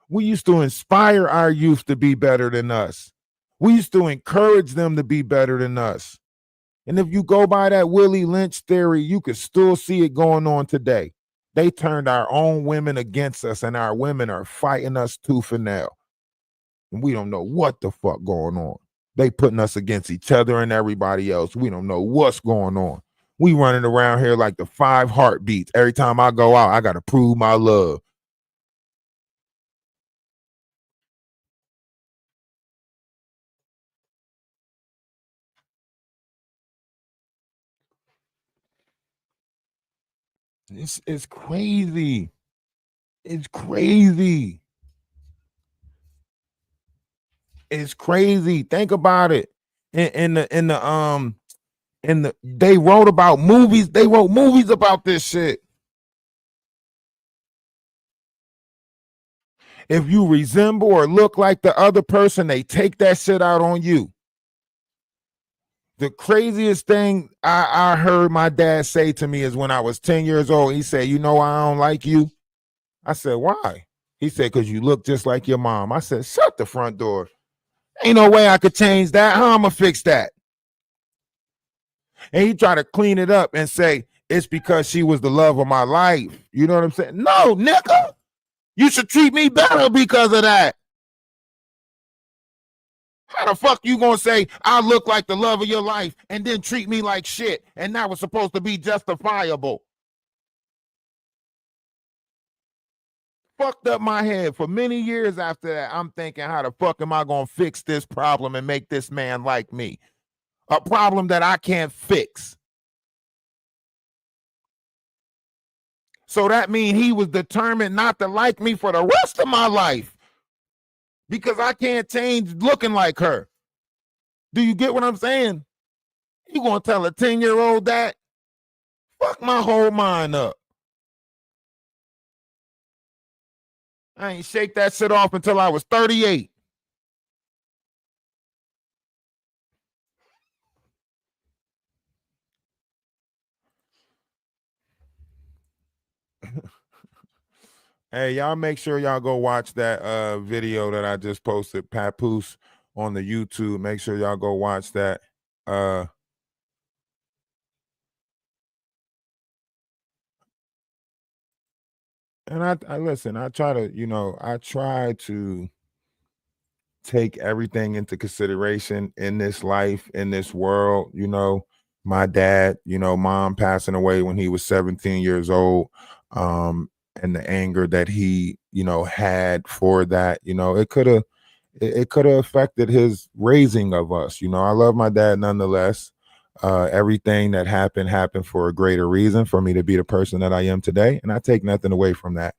We used to inspire our youth to be better than us. We used to encourage them to be better than us. And if you go by that Willie Lynch theory, you could still see it going on today. They turned our own women against us, and our women are fighting us tooth and nail. And we don't know what the fuck going on. They putting us against each other and everybody else. We don't know what's going on. We running around here like the 5 heartbeats. Every time I go out, I got to prove my love. It's crazy. It's crazy. It's crazy. Think about it. They wrote about movies. They wrote movies about this shit. If you resemble or look like the other person, they take that shit out on you. The craziest thing I heard my dad say to me is when I was 10 years old, he said, I don't like you. I said, why? He said, because you look just like your mom. I said, shut the front door. Ain't no way I could change that. How I'm going to fix that? And he tried to clean it up and say, it's because she was the love of my life. You know what I'm saying? No, nigga. You should treat me better because of that. How the fuck you gonna say I look like the love of your life and then treat me like shit and that was supposed to be justifiable? Fucked up my head. For many years after that, I'm thinking, how the fuck am I gonna fix this problem and make this man like me? A problem that I can't fix. So that means he was determined not to like me for the rest of my life because I can't change looking like her. Do you get what I'm saying? You gonna tell a 10-year-old that? Fuck my whole mind up. I ain't shake that shit off until I was 38. Hey, y'all make sure y'all go watch that video that I just posted, Papoose, on the YouTube. Make sure y'all go watch that. And I listen, I try to take everything into consideration in this life, in this world. My dad, mom passing away when he was 17 years old. And the anger that he, had for that, it could have affected his raising of us. I love my dad nonetheless. Everything that happened for a greater reason for me to be the person that I am today. And I take nothing away from that.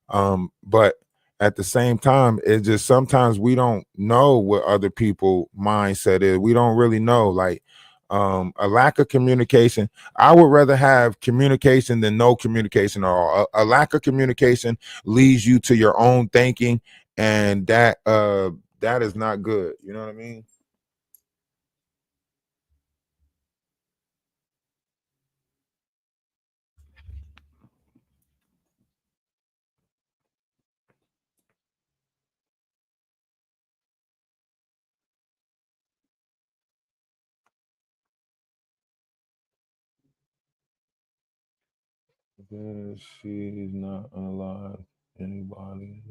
But at the same time, it's just sometimes we don't know what other people mindset is. We don't really know. Like a lack of communication. I would rather have communication than no communication at all. A lack of communication leads you to your own thinking, and that is not good. You know what I mean? She's not alive. Anybody?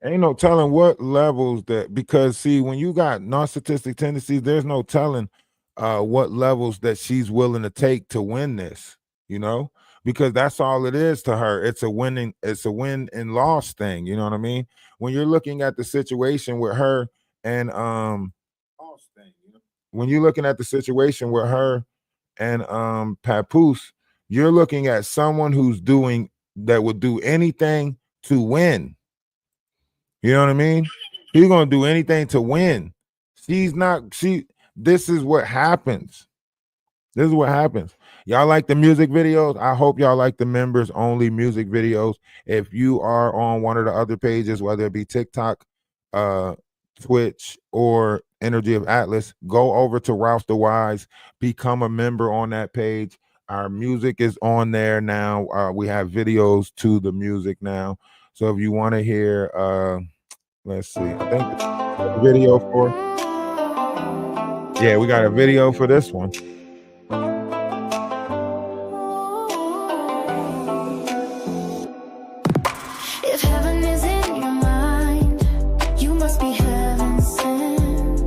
Ain't no telling what levels that, because see, when you got narcissistic tendencies, there's no telling what levels that she's willing to take to win this, you know, because that's all it is to her. It's a win and loss thing, you know what I mean? When you're looking at the situation with her and when you're looking at the situation with her and Papoose, you're looking at someone who's doing that would do anything to win. You know what I mean? He's gonna do anything to win. This is what happens. This is what happens. Y'all like the music videos? I hope y'all like the members only music videos. If you are on one of the other pages, whether it be TikTok, Twitch, or Energy of Atlas, go over to Ralph the Wise, become a member on that page. Our music is on there now. We have videos to the music now. So if you want to hear, let's see, I think the video for, yeah, we got a video for this one. If heaven is in your mind, you must be heaven sent.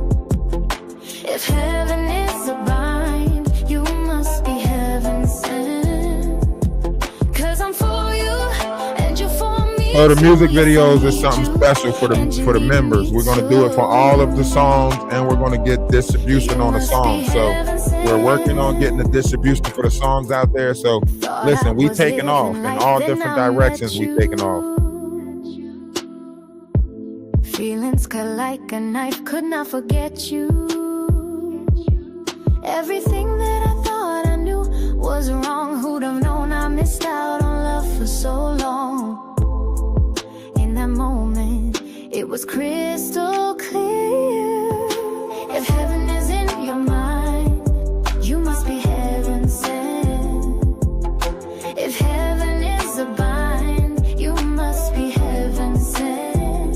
If heaven is a bind, you must be heaven sent. 'Cause I'm for you and you're for me. So the music videos is something special for the members. We're going to do it for all of the songs, and we're going to get distribution on the songs. So we're working on getting the distribution for the songs out there. So listen, we taking off in all different directions. We taking off. Feelings cut like a knife, could not forget you. Everything that I thought I knew was wrong. Who'd have known I missed out on love for so long? In that moment, it was crystal clear. If heaven is in your mind, you must be heaven sent. If heaven is a bind, you must be heaven sent.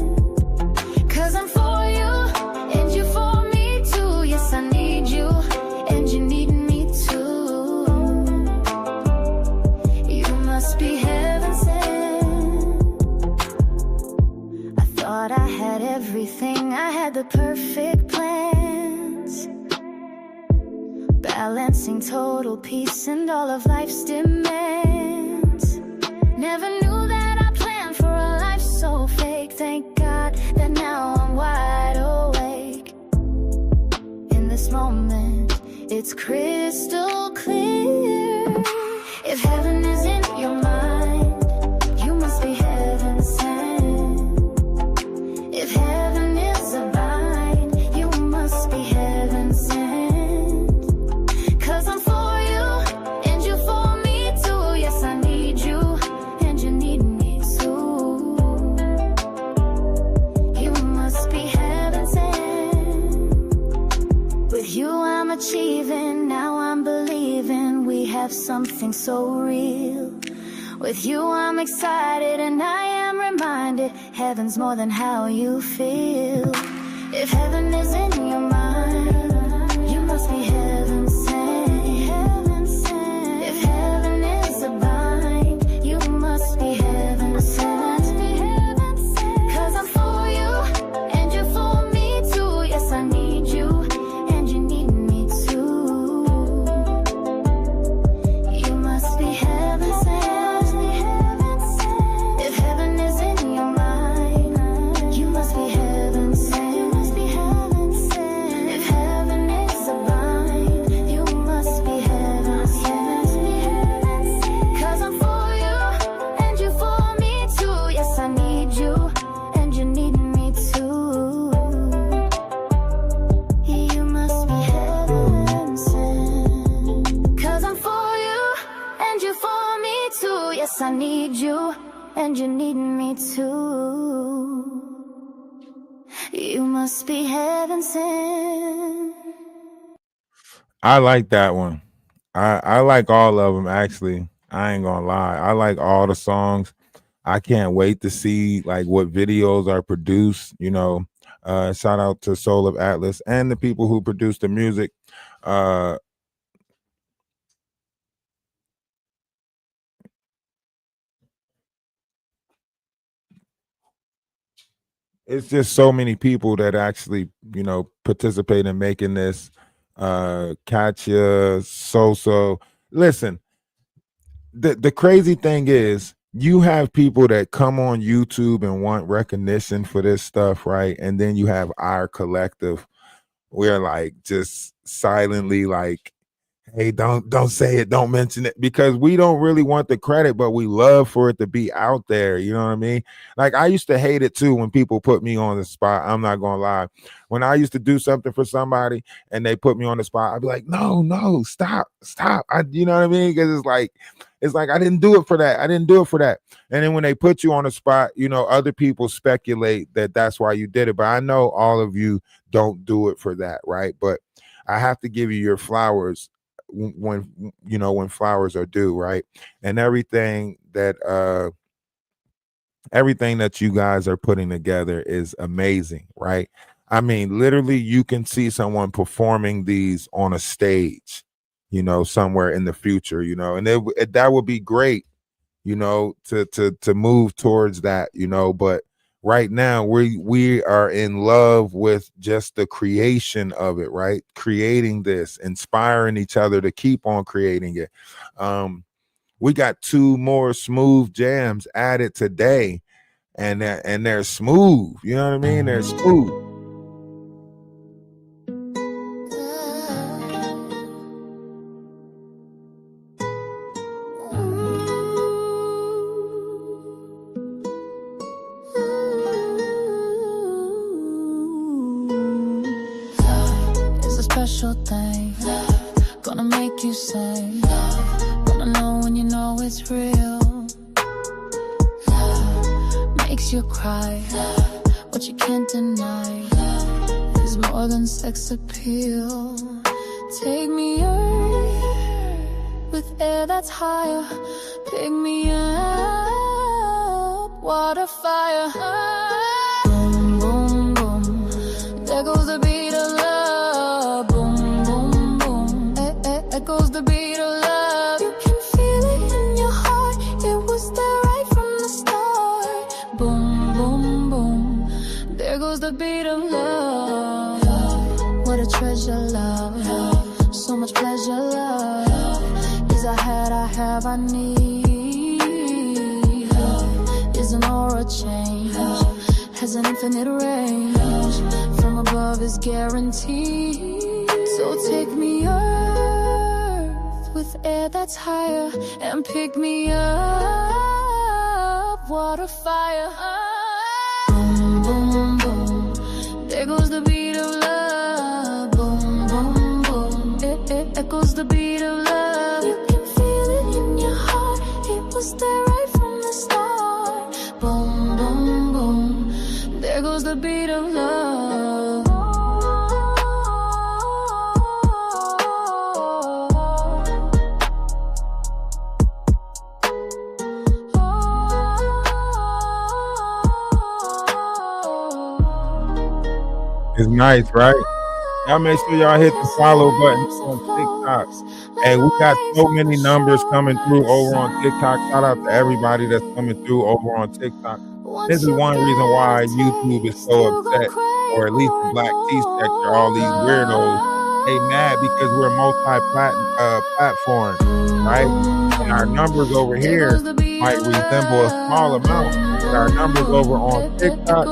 'Cause I'm for you and you for me too. Yes, I need you and you need me too. You must be heaven sent. I thought I had everything, I had the perfect plans, balancing total peace and all of life's demands. Never knew that I planned for a life so fake. Thank God that now I'm wide awake. In this moment, it's crystal clear. If heaven is in your mind, you must be heaven sent. If heaven is a bind, you must be heaven sent. 'Cause I'm for you and you for me too. Yes, I need you and you need me too. You must be heaven sent. With you I'm achieving, now I'm believing we have something so real. With you I'm excited and I am reminded heaven's more than how you feel. If heaven is in your mind, you must be heaven sent. If heaven is a bind, you must be heaven sent. 'Cause I'm for you and you're for me too. Yes, I need you and you need me too. You must be heaven sent. If heaven is in your mind, you must be heaven sent. If heaven is a bind, Yes, I need you, and you need me too. You must be heaven sent. I like that one. I like all of them actually. I ain't gonna lie. I like all the songs. I can't wait to see like what videos are produced. Shout out to Soul of Atlas and the people who produce the music. It's just so many people that actually, participate in making this. Katya, Soso. Listen, the crazy thing is you have people that come on YouTube and want recognition for this stuff, right? And then you have our collective. We're like just silently like, hey, don't say it, don't mention it, because we don't really want the credit, but we love for it to be out there. You know what I mean? Like I used to hate it too when people put me on the spot. I'm not gonna lie. When I used to do something for somebody and they put me on the spot, I'd be like, no, stop. You know what I mean? Because it's like I didn't do it for that. I didn't do it for that. And then when they put you on the spot, other people speculate that that's why you did it. But I know all of you don't do it for that, right? But I have to give you your flowers when flowers are due, right? And everything that you guys are putting together is amazing, right? I mean, literally you can see someone performing these on a stage, somewhere in the future, and that would be great, to move towards that, but right now we are in love with just the creation of it, right? Creating this, inspiring each other to keep on creating it. We got 2 more smooth jams added today, and they're smooth, you know what I mean? They're smooth. Special thing, gonna make you sing, gonna know when you know it's real. Makes you cry, what you can't deny is more than sex appeal. Take me earth with air that's higher, pick me up, water, fire. Boom, boom, boom, there goes the beat of love. Goes the beat of love. You can feel it in your heart. It was there right from the start. Boom, boom, boom. There goes the beat of love. What a treasure, love. So much pleasure, love. Is I had, I have, I need. Is an aura change. Has an infinite range. From above is guaranteed. So take me up with air that's higher and pick me up, water, fire. Boom, boom, boom. There goes the beat of love. Boom, boom, boom. It echoes the beat of love. You can feel it in your heart. It was there right from the start. Boom, boom, boom. There goes the beat of love. It's nice, right? Y'all make sure y'all hit the follow button on TikTok. Hey, we got so many numbers coming through over on TikTok. Shout out to everybody that's coming through over on TikTok. This is one reason why YouTube is so upset, or at least the Black Tea sector, all these weirdos. They mad because we're multi-platform, right? And our numbers over here might resemble a small amount, but our numbers over on TikTok,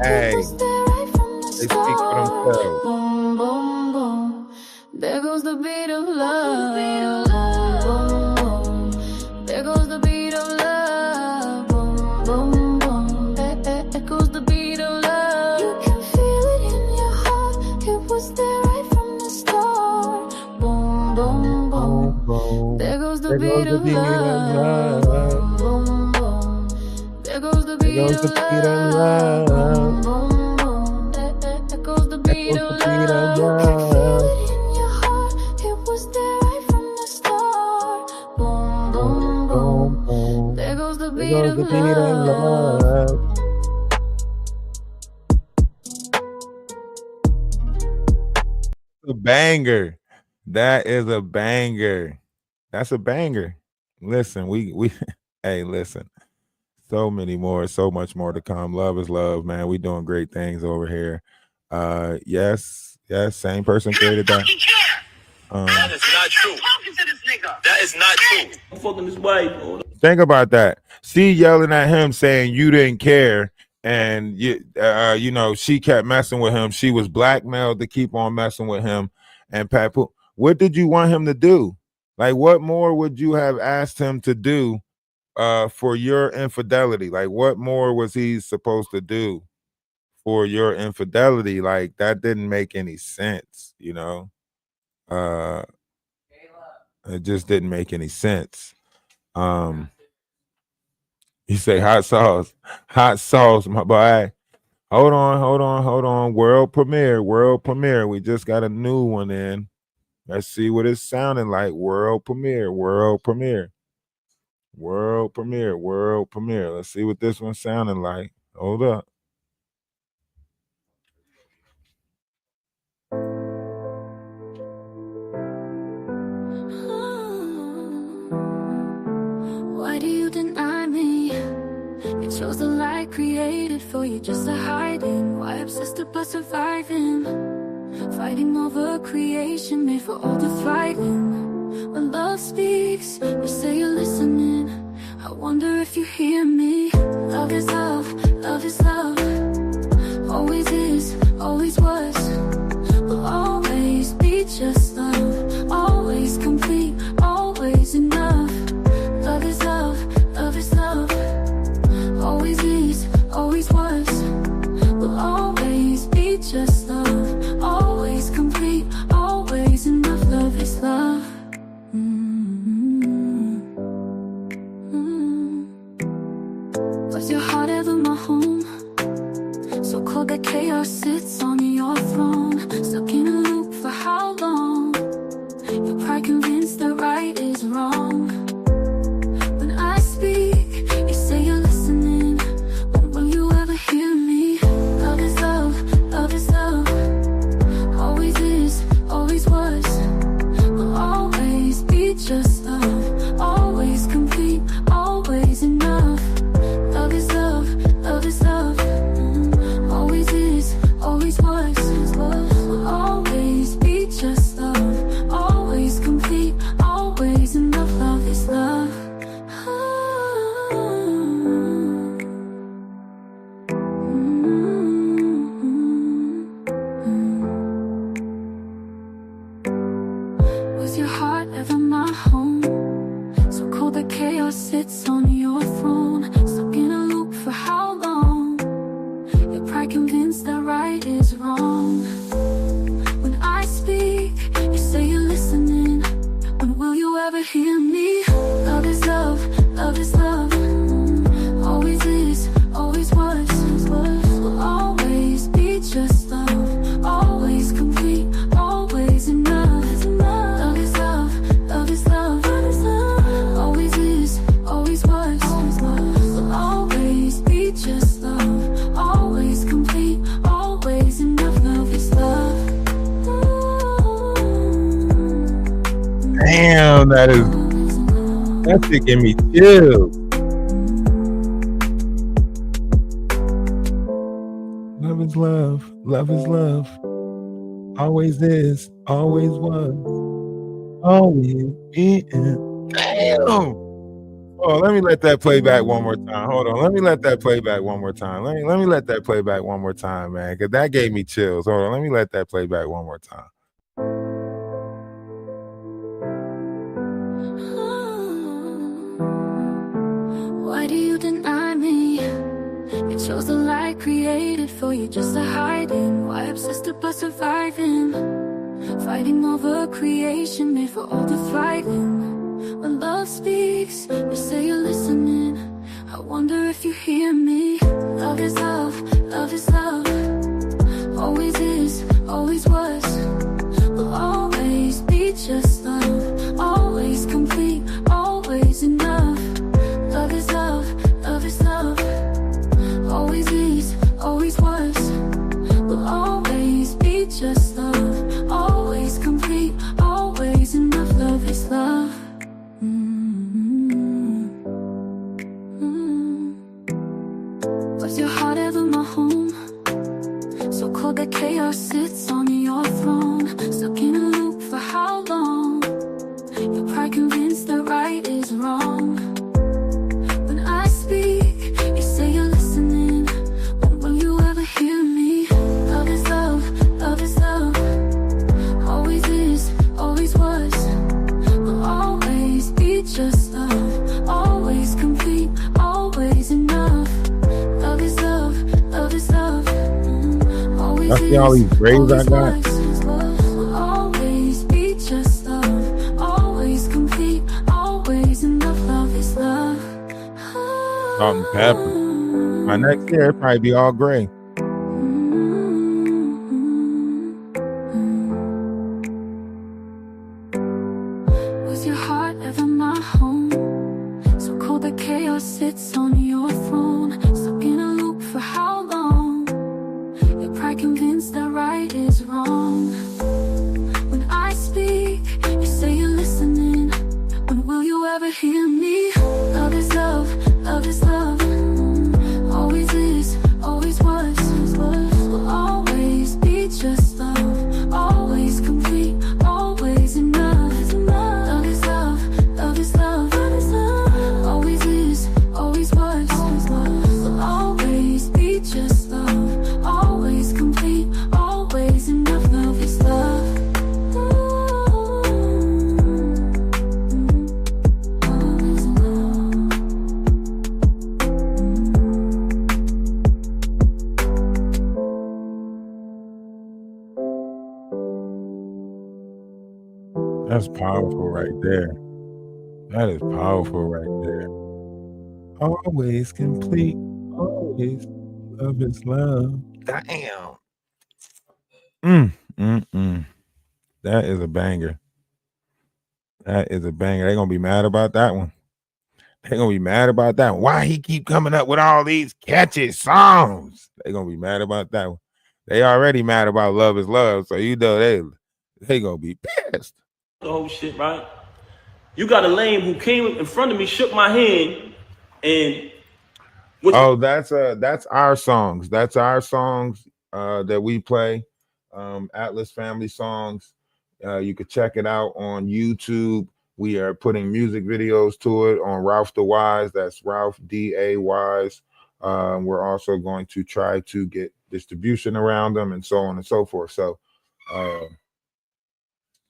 hey, they speak for themselves. Boom, boom, boom. There goes the beat of love. Boom, boom. There goes the beat of love. Boom, boom, boom. Echoes the beat of love. You can feel it in your heart. It was there right from the start. Boom, boom, boom. boom. There goes the There goes beat the of beat of love. love. Boom, boom. There goes the There beat goes of the beat of love. love. Boom, boom. There goes the There beat goes of the beat of love. You can feel love. it in your heart. It was there right from the start. Boom, boom, Boom, boom. boom. There goes the There beat goes of the beat of love. love. A banger. That is a banger. That's a banger. Listen, we hey, listen. So many more, so much more to come. Love is love, man. We doing great things over here. Yes, same person You don't created that. fucking care. That is not true. I'm talking to this nigga. That is not true. I'm fucking this wife. Hold on. Think about that. She yelling at him saying you didn't care, and you know, she kept messing with him. She was blackmailed to keep on messing with him. And Papoose, what did you want him to do? Like, what more would you have asked him to do for your infidelity? Like, what more was he supposed to do for your infidelity? Like, that didn't make any sense, you know. It just didn't make any sense. You say hot sauce, my boy. Hold on. World premiere. We just got a new one in. Let's see what it's sounding like. World premiere. Let's see what this one's sounding like. Hold up. Why do you deny me? You chose the light created for you just to hide in. Why obsessed about surviving? Fighting over creation made for all to thrive in. When love speaks, you say you're listening. I wonder if you hear me. Love is love, love is love. Always is, always was. Will always be just love. Always complete, always enough. Love is love, love is love. Always is, always was. Will always be just love. Always complete, always enough. Love is love. Was your heart ever my home? So cold that chaos sits on your throne. Stuck in a loop for how long? Your pride convinced that right is wrong. When I speak, you say you're listening. When will you ever hear me? Love is love, love is love. Always is, always was. Will always be just love. Always complete, always enough. Love is love, love is love. Always is, always was. Will always be just love. Always complete, always enough. Love is love. Was your heart ever my home? So cold that chaos sits on your throne. Stuck in a loop for how long? Your pride convinced that right is wrong. When I speak, you say you're listening. When will you ever hear me? Love is love, love is love. Always is, always was. Will always be just love. Always complete, always enough. Love is love, love is love. Always is, always was. Will always be just love. Always complete, always enough. Love is love. Damn, that shit give me chills. Love is love, love is love. Always is, always was, always been. Damn. Oh, let me let that play back one more time. Hold on. Let me let that play back one more time. Let me let that play back one more time, man. Because that gave me chills. Hold on. Let me let that play back one more time. Why do you deny me? You chose the light created for you just to hide in. Why obsessed about surviving? fighting over creation made for all to thrive in. When love speaks, you say you're listening. I wonder if you hear me. Love is love, love is love. Always is, always was, will always be just love. Always complete, always enough. Love is love, love is love. Always is, always was, will always be just love. Always complete, always enough. Love is love. Was your heart ever my home? So cold that chaos sits on your throne. Stuck in a loop for how long? Your pride convinced that right is wrong. When I speak, you say you're listening. When will you ever hear me? Love is love, love is love. Always is, always was, will always be just love. Always complete, always enough. Love is love, love is love. I see all these grades I got. Will always be just love. Always complete, always enough. Love is love. Salt and pepper. My next year it'll probably be all gray. Was your heart ever my home? So cold that chaos sits on your throne. Stuck in a loop for how long? Your pride convinced that right is wrong. When I speak, you say you're listening. When will you ever hear me? Love is love, love is love. Always is, always was, will always be just love. Always complete, always enough. Love is love, love is love. Always is, always was, will always be just love. Always complete, always enough. Love is love. Always love. That's powerful right there. That is powerful right there. Always complete, always love is love. Damn. That is a banger. That is a banger. They're gonna be mad about that one. They're gonna be mad about that one. Why he keep coming up with all these catchy songs? They're gonna be mad about that one. They already mad about Love is Love, so you know they gonna be pissed. The whole shit, right? You got a lame who came in front of me, shook my hand, and oh, that's our songs. That's our songs that we play. Atlas Family Songs. You could check it out on YouTube. We are putting music videos to it on Ralph the Wise. That's Ralph D.A. Wise. We're also going to try to get distribution around them and so on and so forth. So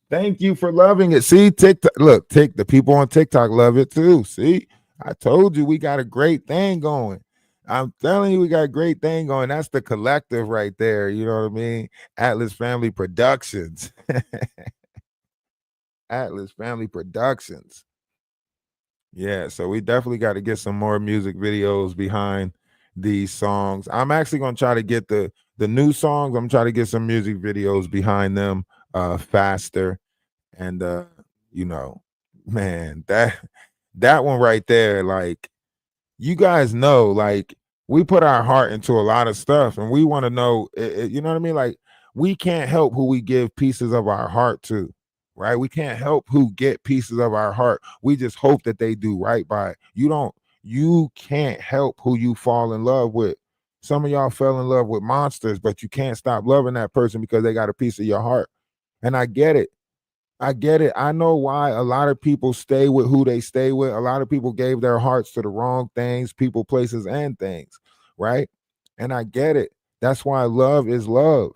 thank you for loving it. See, TikTok, look, the people on TikTok love it too. See, I told you we got a great thing going. I'm telling you, we got a great thing going. That's the collective right there. You know what I mean? Atlas Family Productions. Atlas Family Productions. Yeah, so we definitely got to get some more music videos behind these songs. I'm actually going to try to get the new songs. I'm trying to get some music videos behind them faster. And you know, man, that one right there, like, you guys know, like, we put our heart into a lot of stuff and we want to know, you know what I mean? Like, we can't help who we give pieces of our heart to, right? We can't help who get pieces of our heart. We just hope that they do right by it. You can't help who you fall in love with. Some of y'all fell in love with monsters, but you can't stop loving that person because they got a piece of your heart. And I get it. I know why a lot of people stay with who they stay with. A lot of people gave their hearts to the wrong things, people, places, and things, right? And I get it. That's why love is love.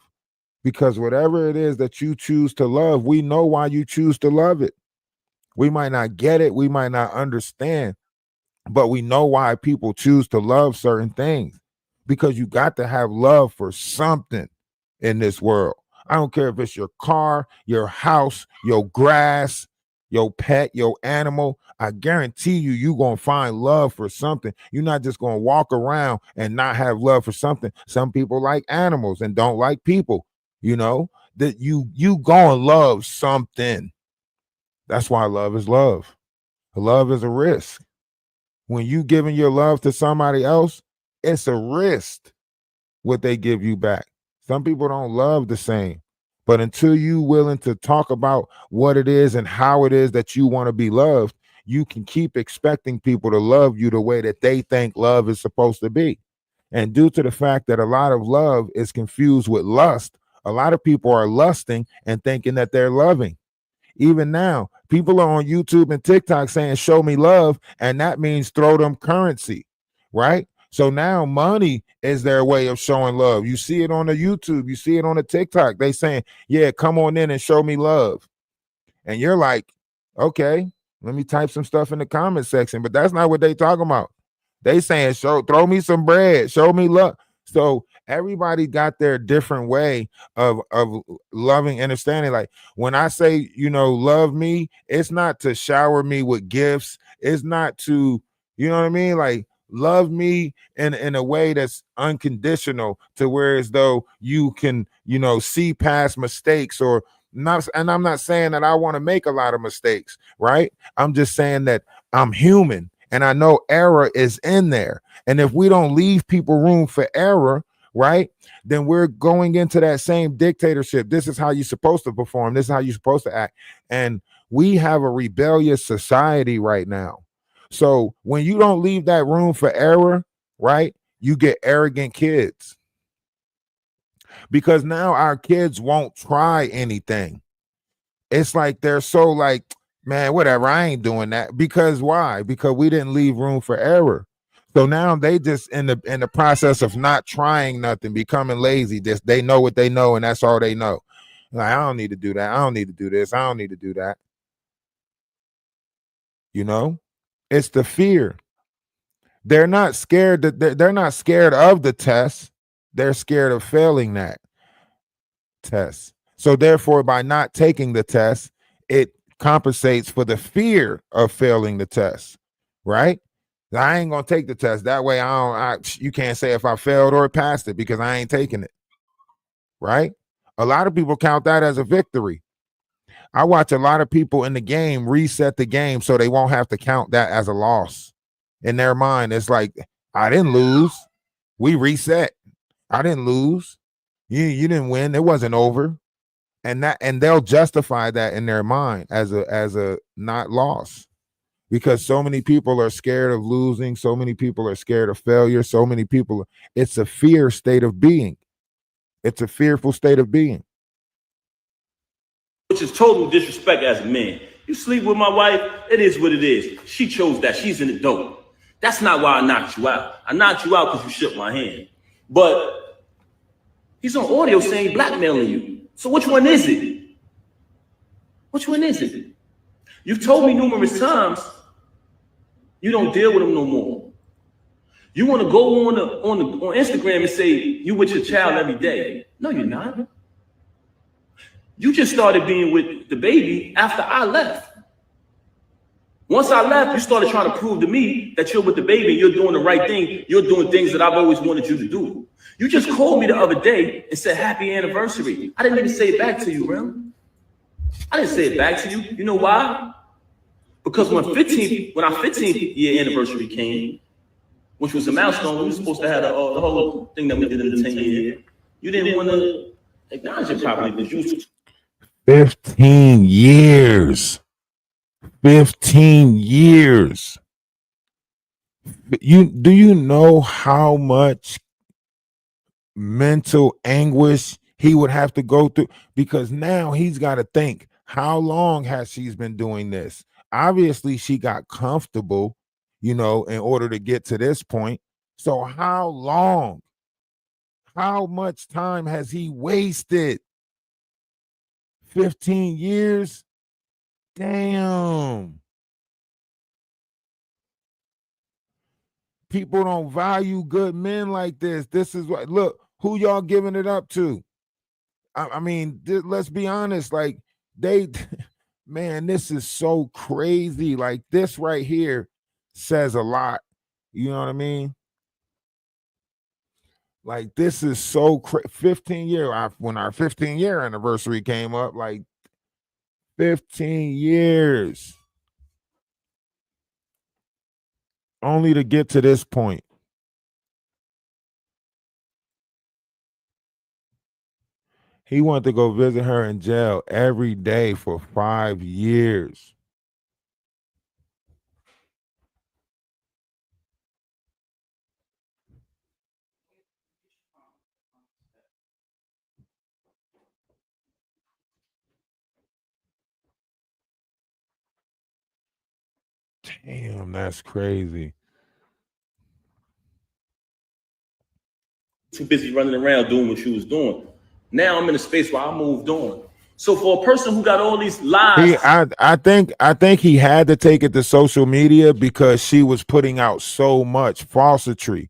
Because whatever it is that you choose to love, we know why you choose to love it. We might not get it, we might not understand, but we know why people choose to love certain things. Because you got to have love for something in this world. I don't care if it's your car, your house, your grass, your pet, your animal. I guarantee you, you're going to find love for something. You're not just going to walk around and not have love for something. Some people like animals and don't like people, you know, that you going to love something. That's why love is love. Love is a risk. When you giving your love to somebody else, it's a risk what they give you back. Some people don't love the same. But until you willing to talk about what it is and how it is that you want to be loved, you can keep expecting people to love you the way that they think love is supposed to be. And due to the fact that a lot of love is confused with lust, a lot of people are lusting and thinking that they're loving. Even now, people are on YouTube and TikTok saying, show me love. And that means throw them currency, right? So now money is their way of showing love. You see it on the YouTube, you see it on the TikTok. They saying, yeah, come on in and show me love. And you're like, okay, let me type some stuff in the comment section. But that's not what they talking about. They saying, throw me some bread, show me love. So everybody got their different way of loving, understanding. Like when I say, love me, it's not to shower me with gifts. It's not to, you know what I mean? Like love me in a way that's unconditional, to where as though you can, see past mistakes or not. And I'm not saying that I want to make a lot of mistakes, right? I'm just saying that I'm human and I know error is in there. And if we don't leave people room for error, right, then we're going into that same dictatorship. This is how you're supposed to perform. This is how you're supposed to act. And we have a rebellious society right now. So when you don't leave that room for error, right, you get arrogant kids. Because now our kids won't try anything. It's like they're so like, man, whatever, I ain't doing that. Because why? Because we didn't leave room for error. So now they just in the process of not trying nothing, becoming lazy. Just they know what they know, and that's all they know. Like, I don't need to do that. I don't need to do this. I don't need to do that. It's the fear. They're not scared that they're not scared of the test. They're scared of failing that test. So therefore, by not taking the test, it compensates for the fear of failing the test, right? I ain't gonna take the test. That way, you can't say if I failed or passed it because I ain't taking it, right? A lot of people count that as a victory. I watch a lot of people in the game reset the game so they won't have to count that as a loss. In their mind, it's like, I didn't lose. We reset. I didn't lose. You didn't win. It wasn't over. And they'll justify that in their mind as a not loss. Because so many people are scared of losing. So many people are scared of failure. So many people, it's a fear state of being. It's a fearful state of being. Which is total disrespect as a man. You sleep with my wife, it is what it is. She chose that. She's an adult. That's not why I knocked you out. I knocked you out because you shook my hand. But he's on audio saying blackmailing you. So which one is it? Which one is it? You've told me numerous times you don't deal with him no more. You want to go on Instagram and say you with your child every day. No, you're not. You just started being with the baby after I left. Once I left, you started trying to prove to me that you're with the baby and you're doing the right thing. You're doing things that I've always wanted you to do. You just called me the other day and said happy anniversary. I didn't even say it back to you, Rem. I didn't say it back to you. You know why? Because when our 15th year anniversary came, which was a milestone, we were supposed to have the whole thing that we did in the 10 year. You didn't want to acknowledge it properly because you 15 years. 15 years. Do you know how much mental anguish he would have to go through? Because now he's got to think, how long has she been doing this? Obviously, she got comfortable, in order to get to this point. So how long? How much time has he wasted? 15 years? Damn. People don't value good men like this. This is what, look, who y'all giving it up to? I mean, let's be honest. Like they, man, this is so crazy. Like this right here says a lot. You know what I mean? Like this is so 15 year. When our 15-year anniversary came up, like 15 years, only to get to this point. He wanted to go visit her in jail every day for 5 years. Damn, that's crazy. Too busy running around doing what you was doing. Now I'm in a space where I moved on. So for a person who got all these lies, I think he had to take it to social media because she was putting out so much falsity.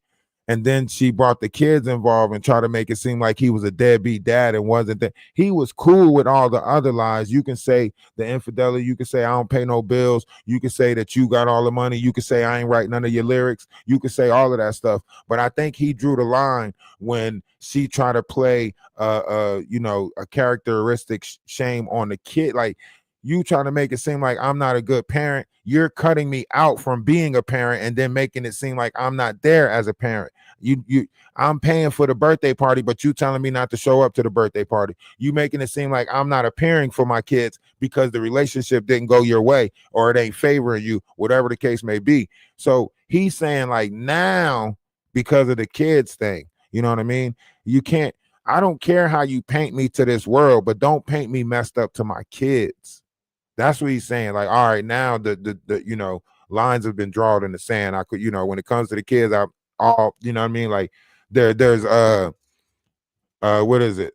And then she brought the kids involved and tried to make it seem like he was a deadbeat dad and wasn't that. He was cool with all the other lies. You can say the infidelity. You can say I don't pay no bills. You can say that you got all the money. You can say I ain't write none of your lyrics. You can say all of that stuff. But I think he drew the line when she tried to play a characteristic shame on the kid. Like you trying to make it seem like I'm not a good parent. You're cutting me out from being a parent and then making it seem like I'm not there as a parent. I'm paying for the birthday party, but you telling me not to show up to the birthday party. You making it seem like I'm not appearing for my kids because the relationship didn't go your way or it ain't favoring you, whatever the case may be. So he's saying like now because of the kids thing, you know what I mean? You can't, I don't care how you paint me to this world, but don't paint me messed up to my kids. That's what he's saying. Like, all right, now the lines have been drawn in the sand. I could, when it comes to the kids, I all, you know what I mean? Like there's what is it?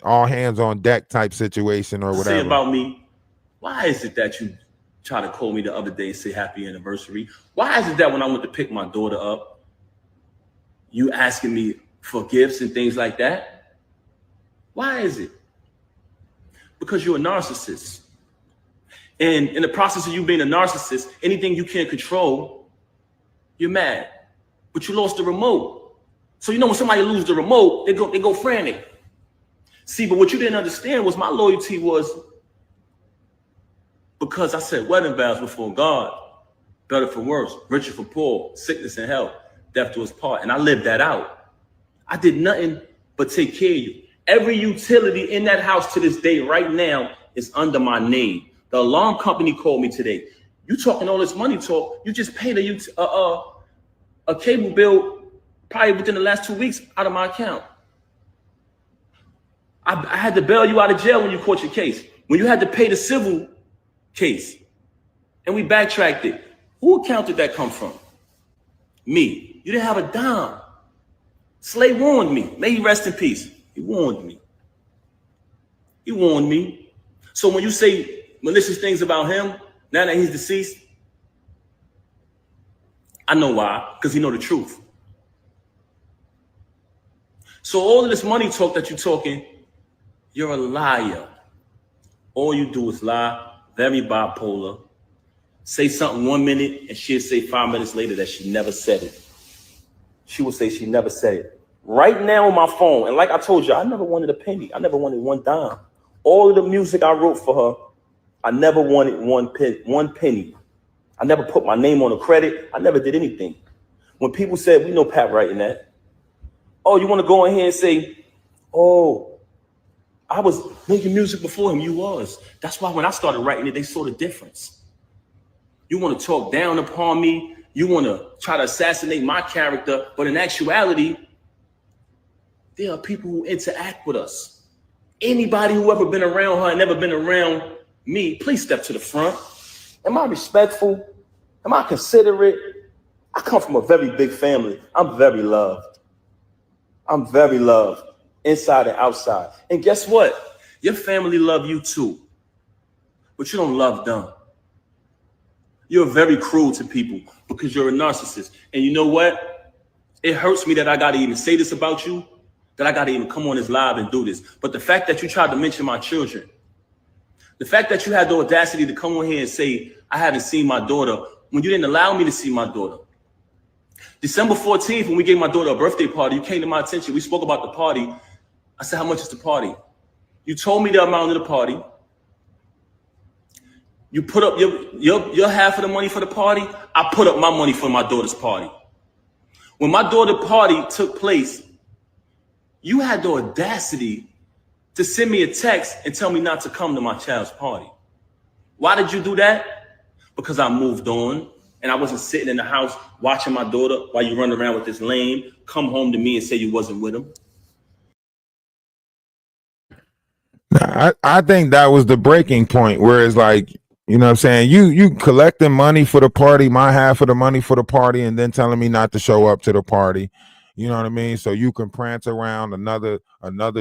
All hands on deck type situation or whatever. say about me, why is it that you try to call me the other day and say happy anniversary? Why is it that when I went to pick my daughter up, you asking me for gifts and things like that? Why is it? Because you're a narcissist. And in the process of you being a narcissist, anything you can't control, you're mad. But you lost the remote. So when somebody loses the remote, they go frantic. See, but what you didn't understand was my loyalty was because I said wedding vows before God, better for worse, richer for poor, sickness and health, death to us part. And I lived that out. I did nothing but take care of you. Every utility in that house to this day right now is under my name. The alarm company called me today. You talking all this money talk, you just paid a cable bill probably within the last 2 weeks out of my account. I had to bail you out of jail when you caught your case. When you had to pay the civil case and we backtracked it. Who account did that come from? Me. You didn't have a dime. Slay warned me. May he rest in peace. He warned me. He warned me. So when you say malicious things about him, now that he's deceased, I know why, because he know the truth. So all of this money talk that you're talking, you're a liar. All you do is lie, very bipolar. Say something 1 minute and she'll say 5 minutes later that she never said it. She will say she never said it. Right now on my phone, and like I told you, I never wanted a penny. I never wanted one dime. All of the music I wrote for her, I never wanted one penny. I never put my name on a credit. I never did anything. When people said, we know Pat writing that. Oh, you want to go in here and say, oh, I was making music before him. You was. That's why when I started writing it, they saw the difference. You want to talk down upon me. You want to try to assassinate my character. But in actuality, there are people who interact with us. Anybody who ever been around her and never been around me, please step to the front. Am I respectful? Am I considerate? I come from a very big family. I'm very loved. I'm very loved, inside and outside. And guess what? Your family love you too. But you don't love them. You're very cruel to people because you're a narcissist. And you know what? It hurts me that I got to even say this about you. that I got to even come on this live and do this. But the fact that you tried to mention my children, the fact that you had the audacity to come on here and say, I haven't seen my daughter, when you didn't allow me to see my daughter. December 14th, when we gave my daughter a birthday party, you came to my attention. We spoke about the party. I said, how much is the party? You told me the amount of the party. You put up your half of the money for the party. I put up my money for my daughter's party. When my daughter's party took place, you had the audacity to send me a text and tell me not to come to my child's party. Why did you do that? Because I moved on and I wasn't sitting in the house watching my daughter while you run around with this lame, come home to me and say you wasn't with him. I think that was the breaking point where it's like, you know what I'm saying? You collecting money for the party, my half of the money for the party, and then telling me not to show up to the party. You know what I mean? So you can prance around another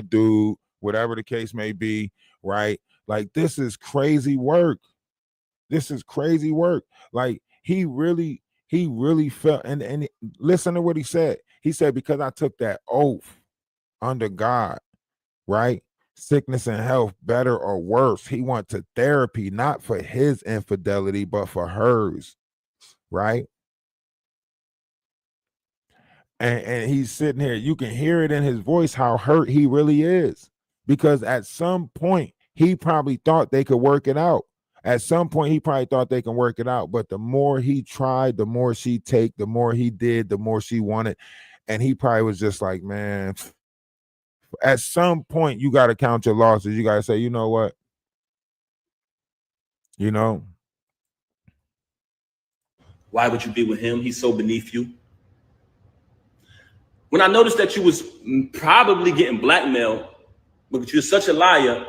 dude, whatever the case may be, right? Like, this is crazy work. This is crazy work. Like, he really felt, and listen to what he said. He said, because I took that oath under God, right? Sickness and health, better or worse. He went to therapy, not for his infidelity, but for hers, right? And he's sitting here. You can hear it in his voice how hurt he really is, because at some point he probably thought they could work it out. At some point he probably thought they can work it out, but the more he tried, the more she take, the more he did, the more she wanted, and he probably was just like, man. At some point, you got to count your losses. You got to say, you know what? You know? Why would you be with him? He's so beneath you. When I noticed that you was probably getting blackmailed because you're such a liar,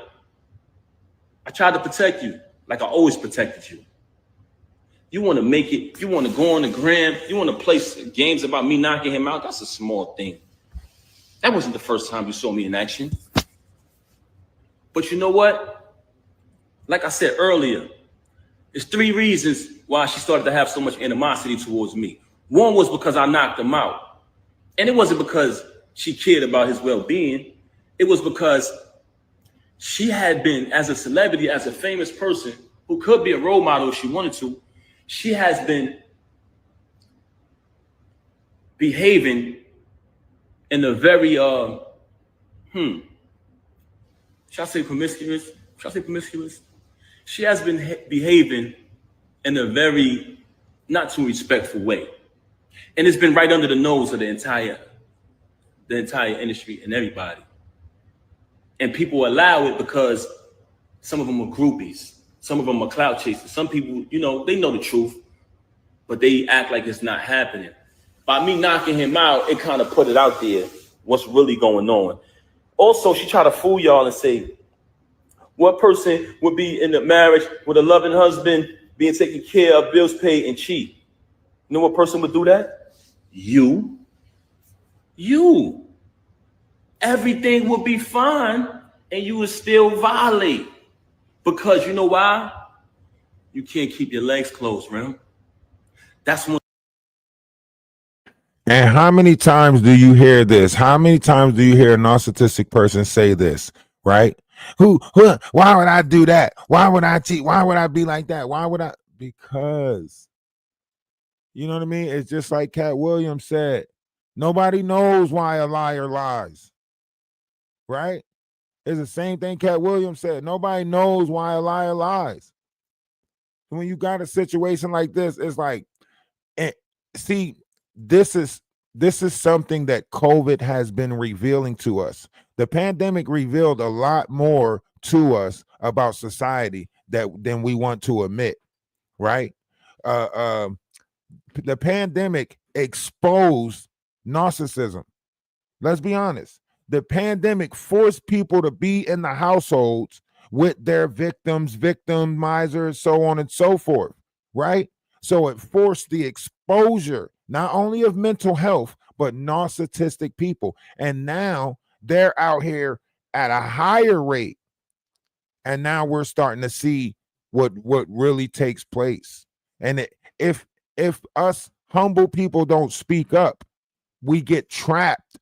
I tried to protect you like I always protected you. You want to make it, you want to go on the gram, you want to play games about me knocking him out. That's a small thing. That wasn't the first time you saw me in action. But you know what? Like I said earlier, there's 3 reasons why she started to have so much animosity towards me. One was because I knocked him out. And it wasn't because she cared about his well-being. It was because she had been, as a celebrity, as a famous person who could be a role model if she wanted to, she has been behaving in a very, should I say promiscuous? Should I say promiscuous? She has been behaving in a very not too respectful way. And it's been right under the nose of the entire industry and everybody. And people allow it because some of them are groupies. Some of them are clout chasers. Some people, you know, they know the truth, but they act like it's not happening. By me knocking him out, it kind of put it out there, what's really going on. Also, she tried to fool y'all and say, what person would be in a marriage with a loving husband, being taken care of, bills paid, and cheat? You know what person would do that? You. Everything would be fine, and you would still violate. Because you know why? You can't keep your legs closed, Rem. That's when. And how many times do you hear this? How many times do you hear a narcissistic person say this, right? Why would I do that? Why would I cheat? Why would I be like that? Why would I? Because, you know what I mean? It's just like Cat Williams said, nobody knows why a liar lies, right? It's the same thing Cat Williams said. Nobody knows why a liar lies. When you got a situation like this, it's like, see, this is something that COVID has been revealing to us. The pandemic revealed a lot more to us about society than we want to admit, right? The pandemic exposed narcissism. Let's be honest. The pandemic forced people to be in the households with their victims, victimizers, so on and so forth, right? So it forced the exposure, not only of mental health, but narcissistic people. And now they're out here at a higher rate. And now we're starting to see what really takes place. And if us humble people don't speak up, we get trapped.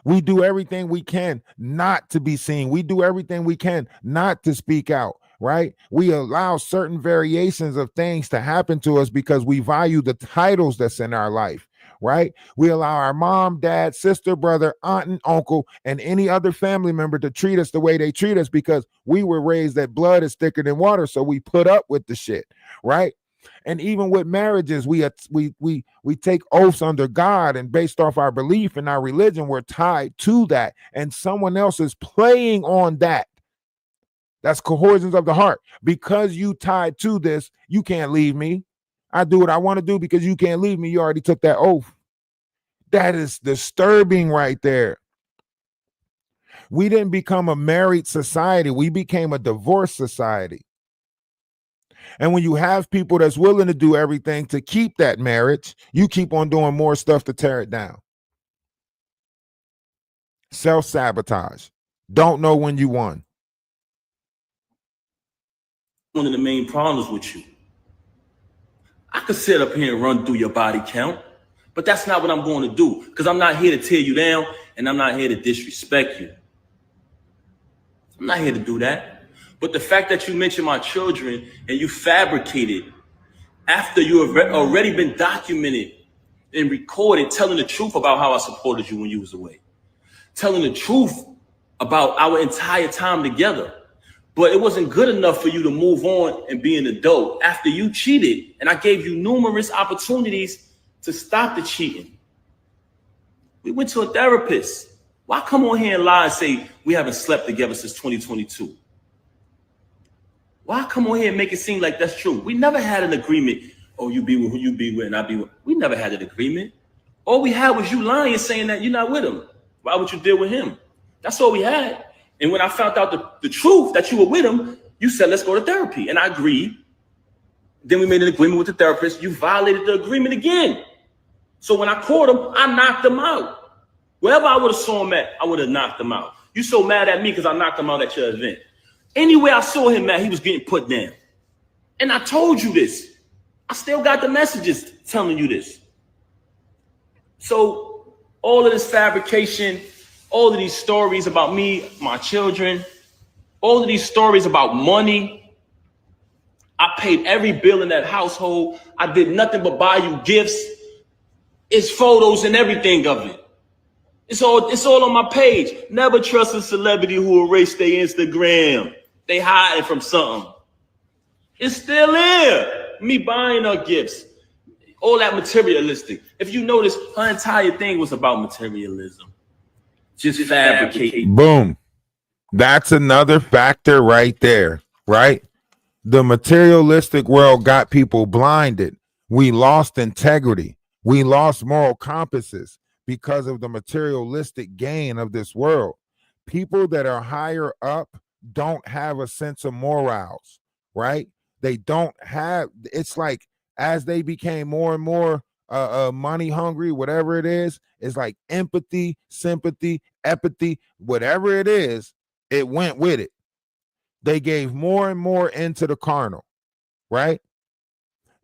We do everything we can not to be seen. We do everything we can not to speak out, right? We allow certain variations of things to happen to us because we value the titles that's in our life, right? We allow our mom, dad, sister, brother, aunt, and uncle, and any other family member to treat us the way they treat us because we were raised that blood is thicker than water. So we put up with the shit, right? And even with marriages, we take oaths under God, and based off our belief in our religion, we're tied to that. And someone else is playing on that. That's coercions of the heart. Because you tied to this, you can't leave me. I do what I want to do because you can't leave me. You already took that oath. That is disturbing right there. We didn't become a married society. We became a divorced society. And when you have people that's willing to do everything to keep that marriage, you keep on doing more stuff to tear it down. Self-sabotage. Don't know when you won. One of the main problems with you. I could sit up here and run through your body count, but that's not what I'm going to do because I'm not here to tear you down and I'm not here to disrespect you. I'm not here to do that. But the fact that you mentioned my children and you fabricated after you have already been documented and recorded telling the truth about how I supported you when you was away, telling the truth about our entire time together. But it wasn't good enough for you to move on and be an adult after you cheated. And I gave you numerous opportunities to stop the cheating. We went to a therapist. Why come on here and lie and say we haven't slept together since 2022? Why come on here and make it seem like that's true? We never had an agreement. Oh, you be with who you be with and I be with. We never had an agreement. All we had was you lying, saying that you're not with him. Why would you deal with him? That's all we had. And when I found out the truth that you were with him, you said, let's go to therapy. And I agreed. Then we made an agreement with the therapist. You violated the agreement again. So when I caught him, I knocked him out. Wherever I would have saw him at, I would have knocked him out. You so mad at me because I knocked him out at your event. Anywhere I saw him at, he was getting put down. And I told you this. I still got the messages telling you this. So all of this fabrication, all of these stories about me, my children, all of these stories about money. I paid every bill in that household. I did nothing but buy you gifts. It's photos and everything of it. It's all on my page. Never trust a celebrity who erased their Instagram. They hiding from something. It's still there. Me buying her gifts. All that materialistic. If you notice, her entire thing was about materialism. Just fabricate. Boom. That's another factor right there, right? The materialistic world got people blinded. We lost integrity. We lost moral compasses because of the materialistic gain of this world. People that are higher up don't have a sense of morals, right? They don't have, it's like as they became more and more money hungry, whatever it is, it's like empathy, sympathy, empathy, whatever it is, it went with it. They gave more and more into the carnal, right?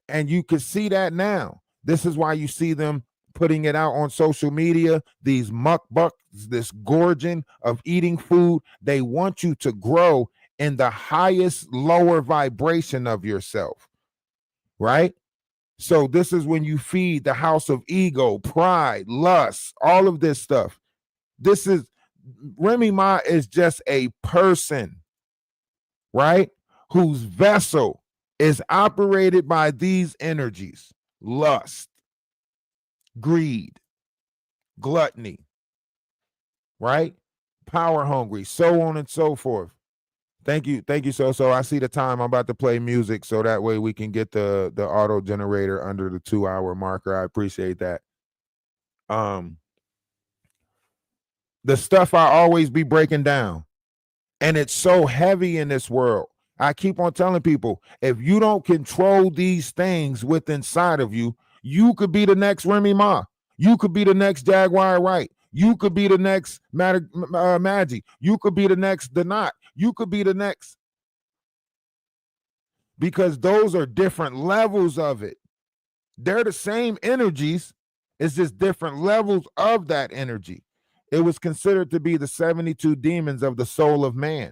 And you can see that now. This is why you see them putting it out on social media, these mukbaks, this gorging of eating food. They want you to grow in the highest lower vibration of yourself, right? So this is when you feed the house of ego, pride, lust, all of this stuff. This is, Remy Ma is just a person, right? Whose vessel is operated by these energies: lust, greed, gluttony, right? Power hungry, so on and so forth. Thank you. So I see the time. I'm about to play music so that way we can get the auto generator under the 2-hour marker. I appreciate that. The stuff I always be breaking down, and it's so heavy in this world. I keep on telling people, if you don't control these things within inside of you, you could be the next Remy Ma. You could be the next Jaguar Wright. You could be the next Maggie. You could be the next Donat. You could be the next. Because those are different levels of it. They're the same energies. It's just different levels of that energy. It was considered to be the 72 demons of the soul of man.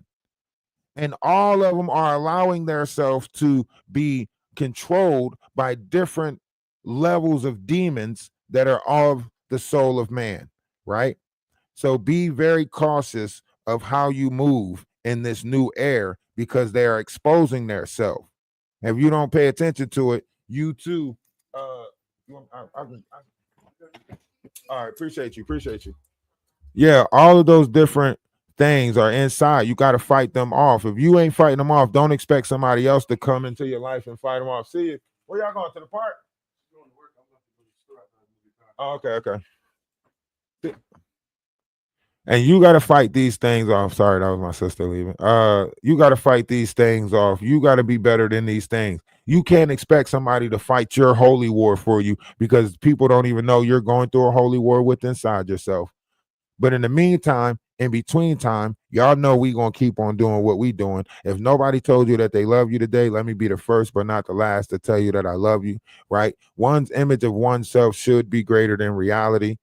And all of them are allowing themselves to be controlled by different levels of demons that are of the soul of man, right? So be very cautious of how you move in this new air because they are exposing themselves. If you don't pay attention to it, you too. All right, appreciate you. Yeah, all of those different things are inside. You got to fight them off. If you ain't fighting them off, don't expect somebody else to come into your life and fight them off. See you. Where y'all going, to the park? Oh, okay. And you got to fight these things off. Sorry, that was my sister leaving. You got to fight these things off. You got to be better than these things. You can't expect somebody to fight your holy war for you because people don't even know you're going through a holy war with inside yourself. But in the meantime, in between time, y'all know we gonna keep on doing what we doing. If nobody told you that they love you today, let me be the first but not the last to tell you that I love you, right? One's image of oneself should be greater than reality,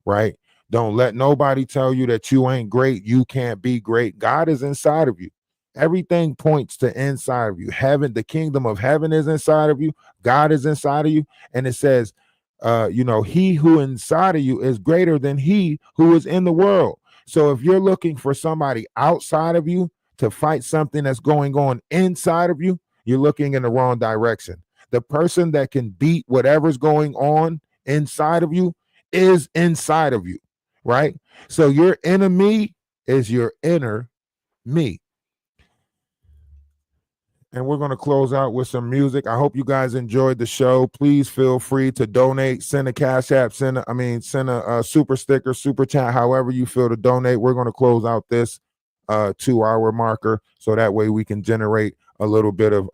right? Don't let nobody tell you that you ain't great. You can't be great. God is inside of you. Everything points to inside of you. Heaven, the kingdom of heaven is inside of you. God is inside of you. And it says, he who inside of you is greater than he who is in the world. So if you're looking for somebody outside of you to fight something that's going on inside of you, you're looking in the wrong direction. The person that can beat whatever's going on inside of you is inside of you, right? So your enemy is your inner me. And we're going to close out with some music. I hope you guys enjoyed the show. Please feel free to donate, send a cash app, send a super sticker, super chat, however you feel to donate. We're going to close out this 2-hour marker so that way we can generate a little bit of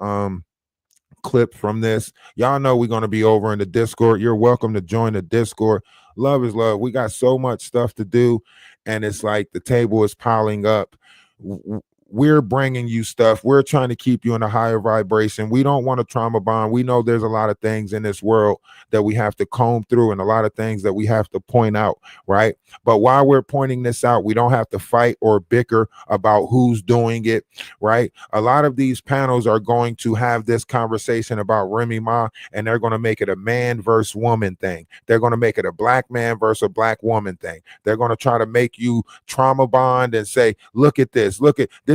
clip from this. Y'all know we're going to be over in the Discord. You're welcome to join the Discord. Love is love. We got so much stuff to do, and it's like the table is piling up. We're bringing you stuff. We're trying to keep you in a higher vibration. We don't want to trauma bond. We know there's a lot of things in this world that we have to comb through and a lot of things that we have to point out, right? But while we're pointing this out, we don't have to fight or bicker about who's doing it, right? A lot of these panels are going to have this conversation about Remy Ma, and they're going to make it a man versus woman thing. They're going to make it a black man versus a black woman thing. They're going to try to make you trauma bond and say, look at this,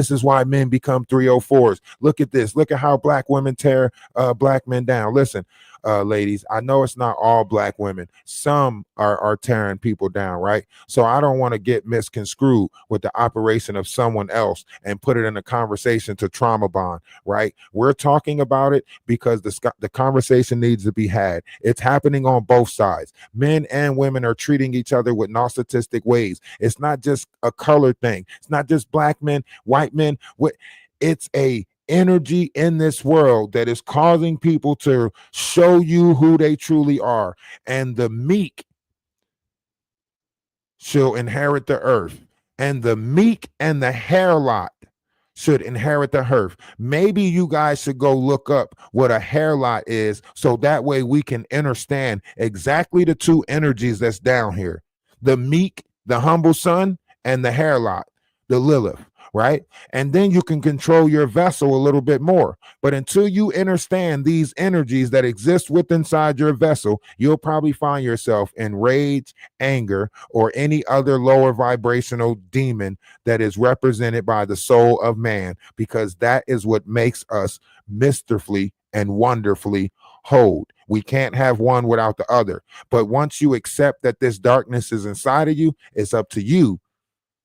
this is why men become 304s. Look at this. Look at how black women tear black men down. Listen, ladies, I know it's not all black women. Some are tearing people down, right? So I don't want to get misconstrued with the operation of someone else and put it in a conversation to trauma bond, right? We're talking about it because the conversation needs to be had. It's happening on both sides. Men and women are treating each other with narcissistic ways. It's not just a color thing. It's not just black men, white men. It's a energy in this world that is causing people to show you who they truly are. And the meek shall inherit the earth, and the meek and the hair lot should inherit the earth. Maybe you guys should go look up what a hair lot is so that way we can understand exactly the two energies that's down here: the meek, the humble son, and the hair lot, the Lilith, right? And then you can control your vessel a little bit more. But until you understand these energies that exist within inside your vessel, you'll probably find yourself in rage, anger, or any other lower vibrational demon that is represented by the soul of man, because that is what makes us mysteriously and wonderfully whole. We can't have one without the other. But once you accept that this darkness is inside of you, it's up to you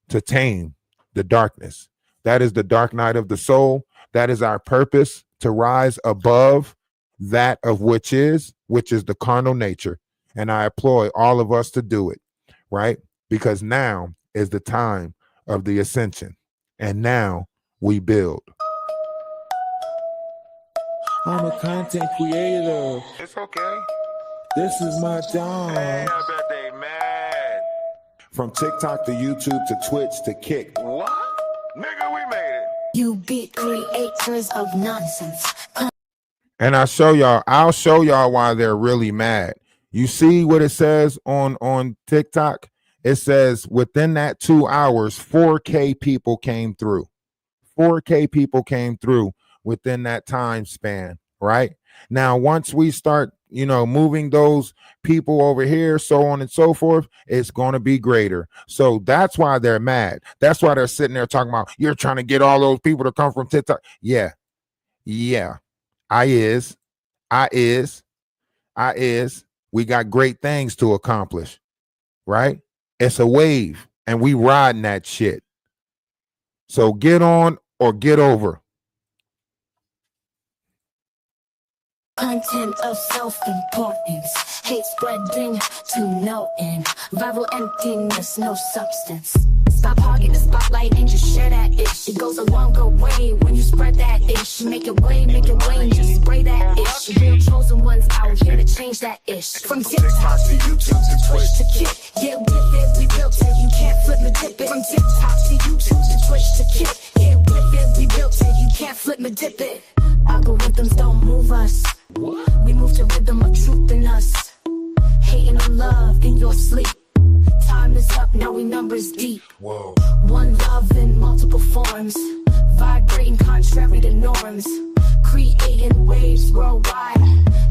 to tame the darkness. That is the dark night of the soul. That is our purpose, to rise above that of which is the carnal nature. And I employ all of us to do it, right? Because now is the time of the ascension. And now we build. I'm a content creator. It's okay. This is my job. Hey, I bet they mad. From TikTok to YouTube to Twitch to Kick. What? Nigga, we made it. You beat creators of nonsense. And I'll show y'all why they're really mad. You see what it says on TikTok? It says within that 2 hours, 4K people came through. 4K people came through within that time span, right? Now, once we start, moving those people over here, so on and so forth, it's going to be greater. So that's why they're mad. That's why they're sitting there talking about, you're trying to get all those people to come from TikTok. Yeah. I is. We got great things to accomplish, right? It's a wave, and we riding that shit. So get on or get over. Content of self-importance, hate spreading to no end, viral emptiness, no substance. Stop hogging the spotlight and just share that ish. It goes a longer way when you spread that ish. Make it way, and just spray that ish. Real chosen ones out here to change that ish. From TikTok to YouTube to Twitch to Kick, get with it, we built it, you can't flip me dip it. From TikTok to YouTube to Twitch to Kick, get with it, we built it, you can't flip me dip it. Algorithms don't move us. We move to rhythm of truth in us. Hating on love in your sleep. Time is up, now we numbers deep. Whoa. One love in multiple forms, vibrating contrary to norms, creating waves worldwide,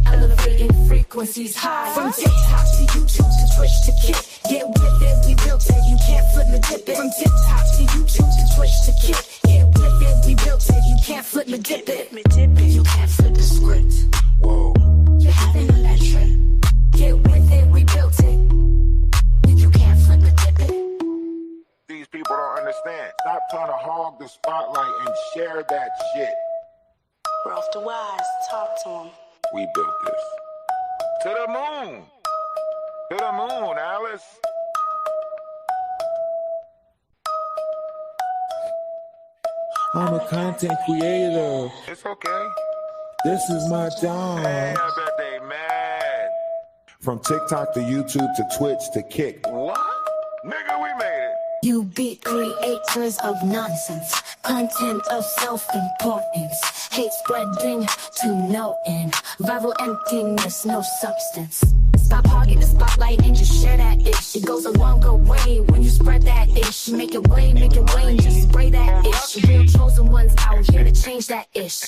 elevating frequencies high. From TikTok to YouTube to Twitch to Kick, get with it, we built it, you can't flip me dip it. From TikTok to YouTube to Twitch to Kick, get with it, we built it, you can't flip me dip it. You can't flip the script. Whoa. You're having a legend. Get with it, we built it. You can't flip the dip it. These people don't understand. Stop trying to hog the spotlight and share that shit. Ralph the Wise, talk to him. We built this. To the moon. To the moon, Alice. I'm a content creator. It's okay. This is my Hey, job. I bet they mad. From TikTok to YouTube to Twitch to Kick. What? Nigga, we made it. You be creators of nonsense, content of self-importance, hate spreading to no end, viral emptiness, no substance. Stop hogging the spotlight and just share that ish. It goes a longer way when you spread that ish. Make it way, and just spray that ish. Real chosen ones out here to change that ish.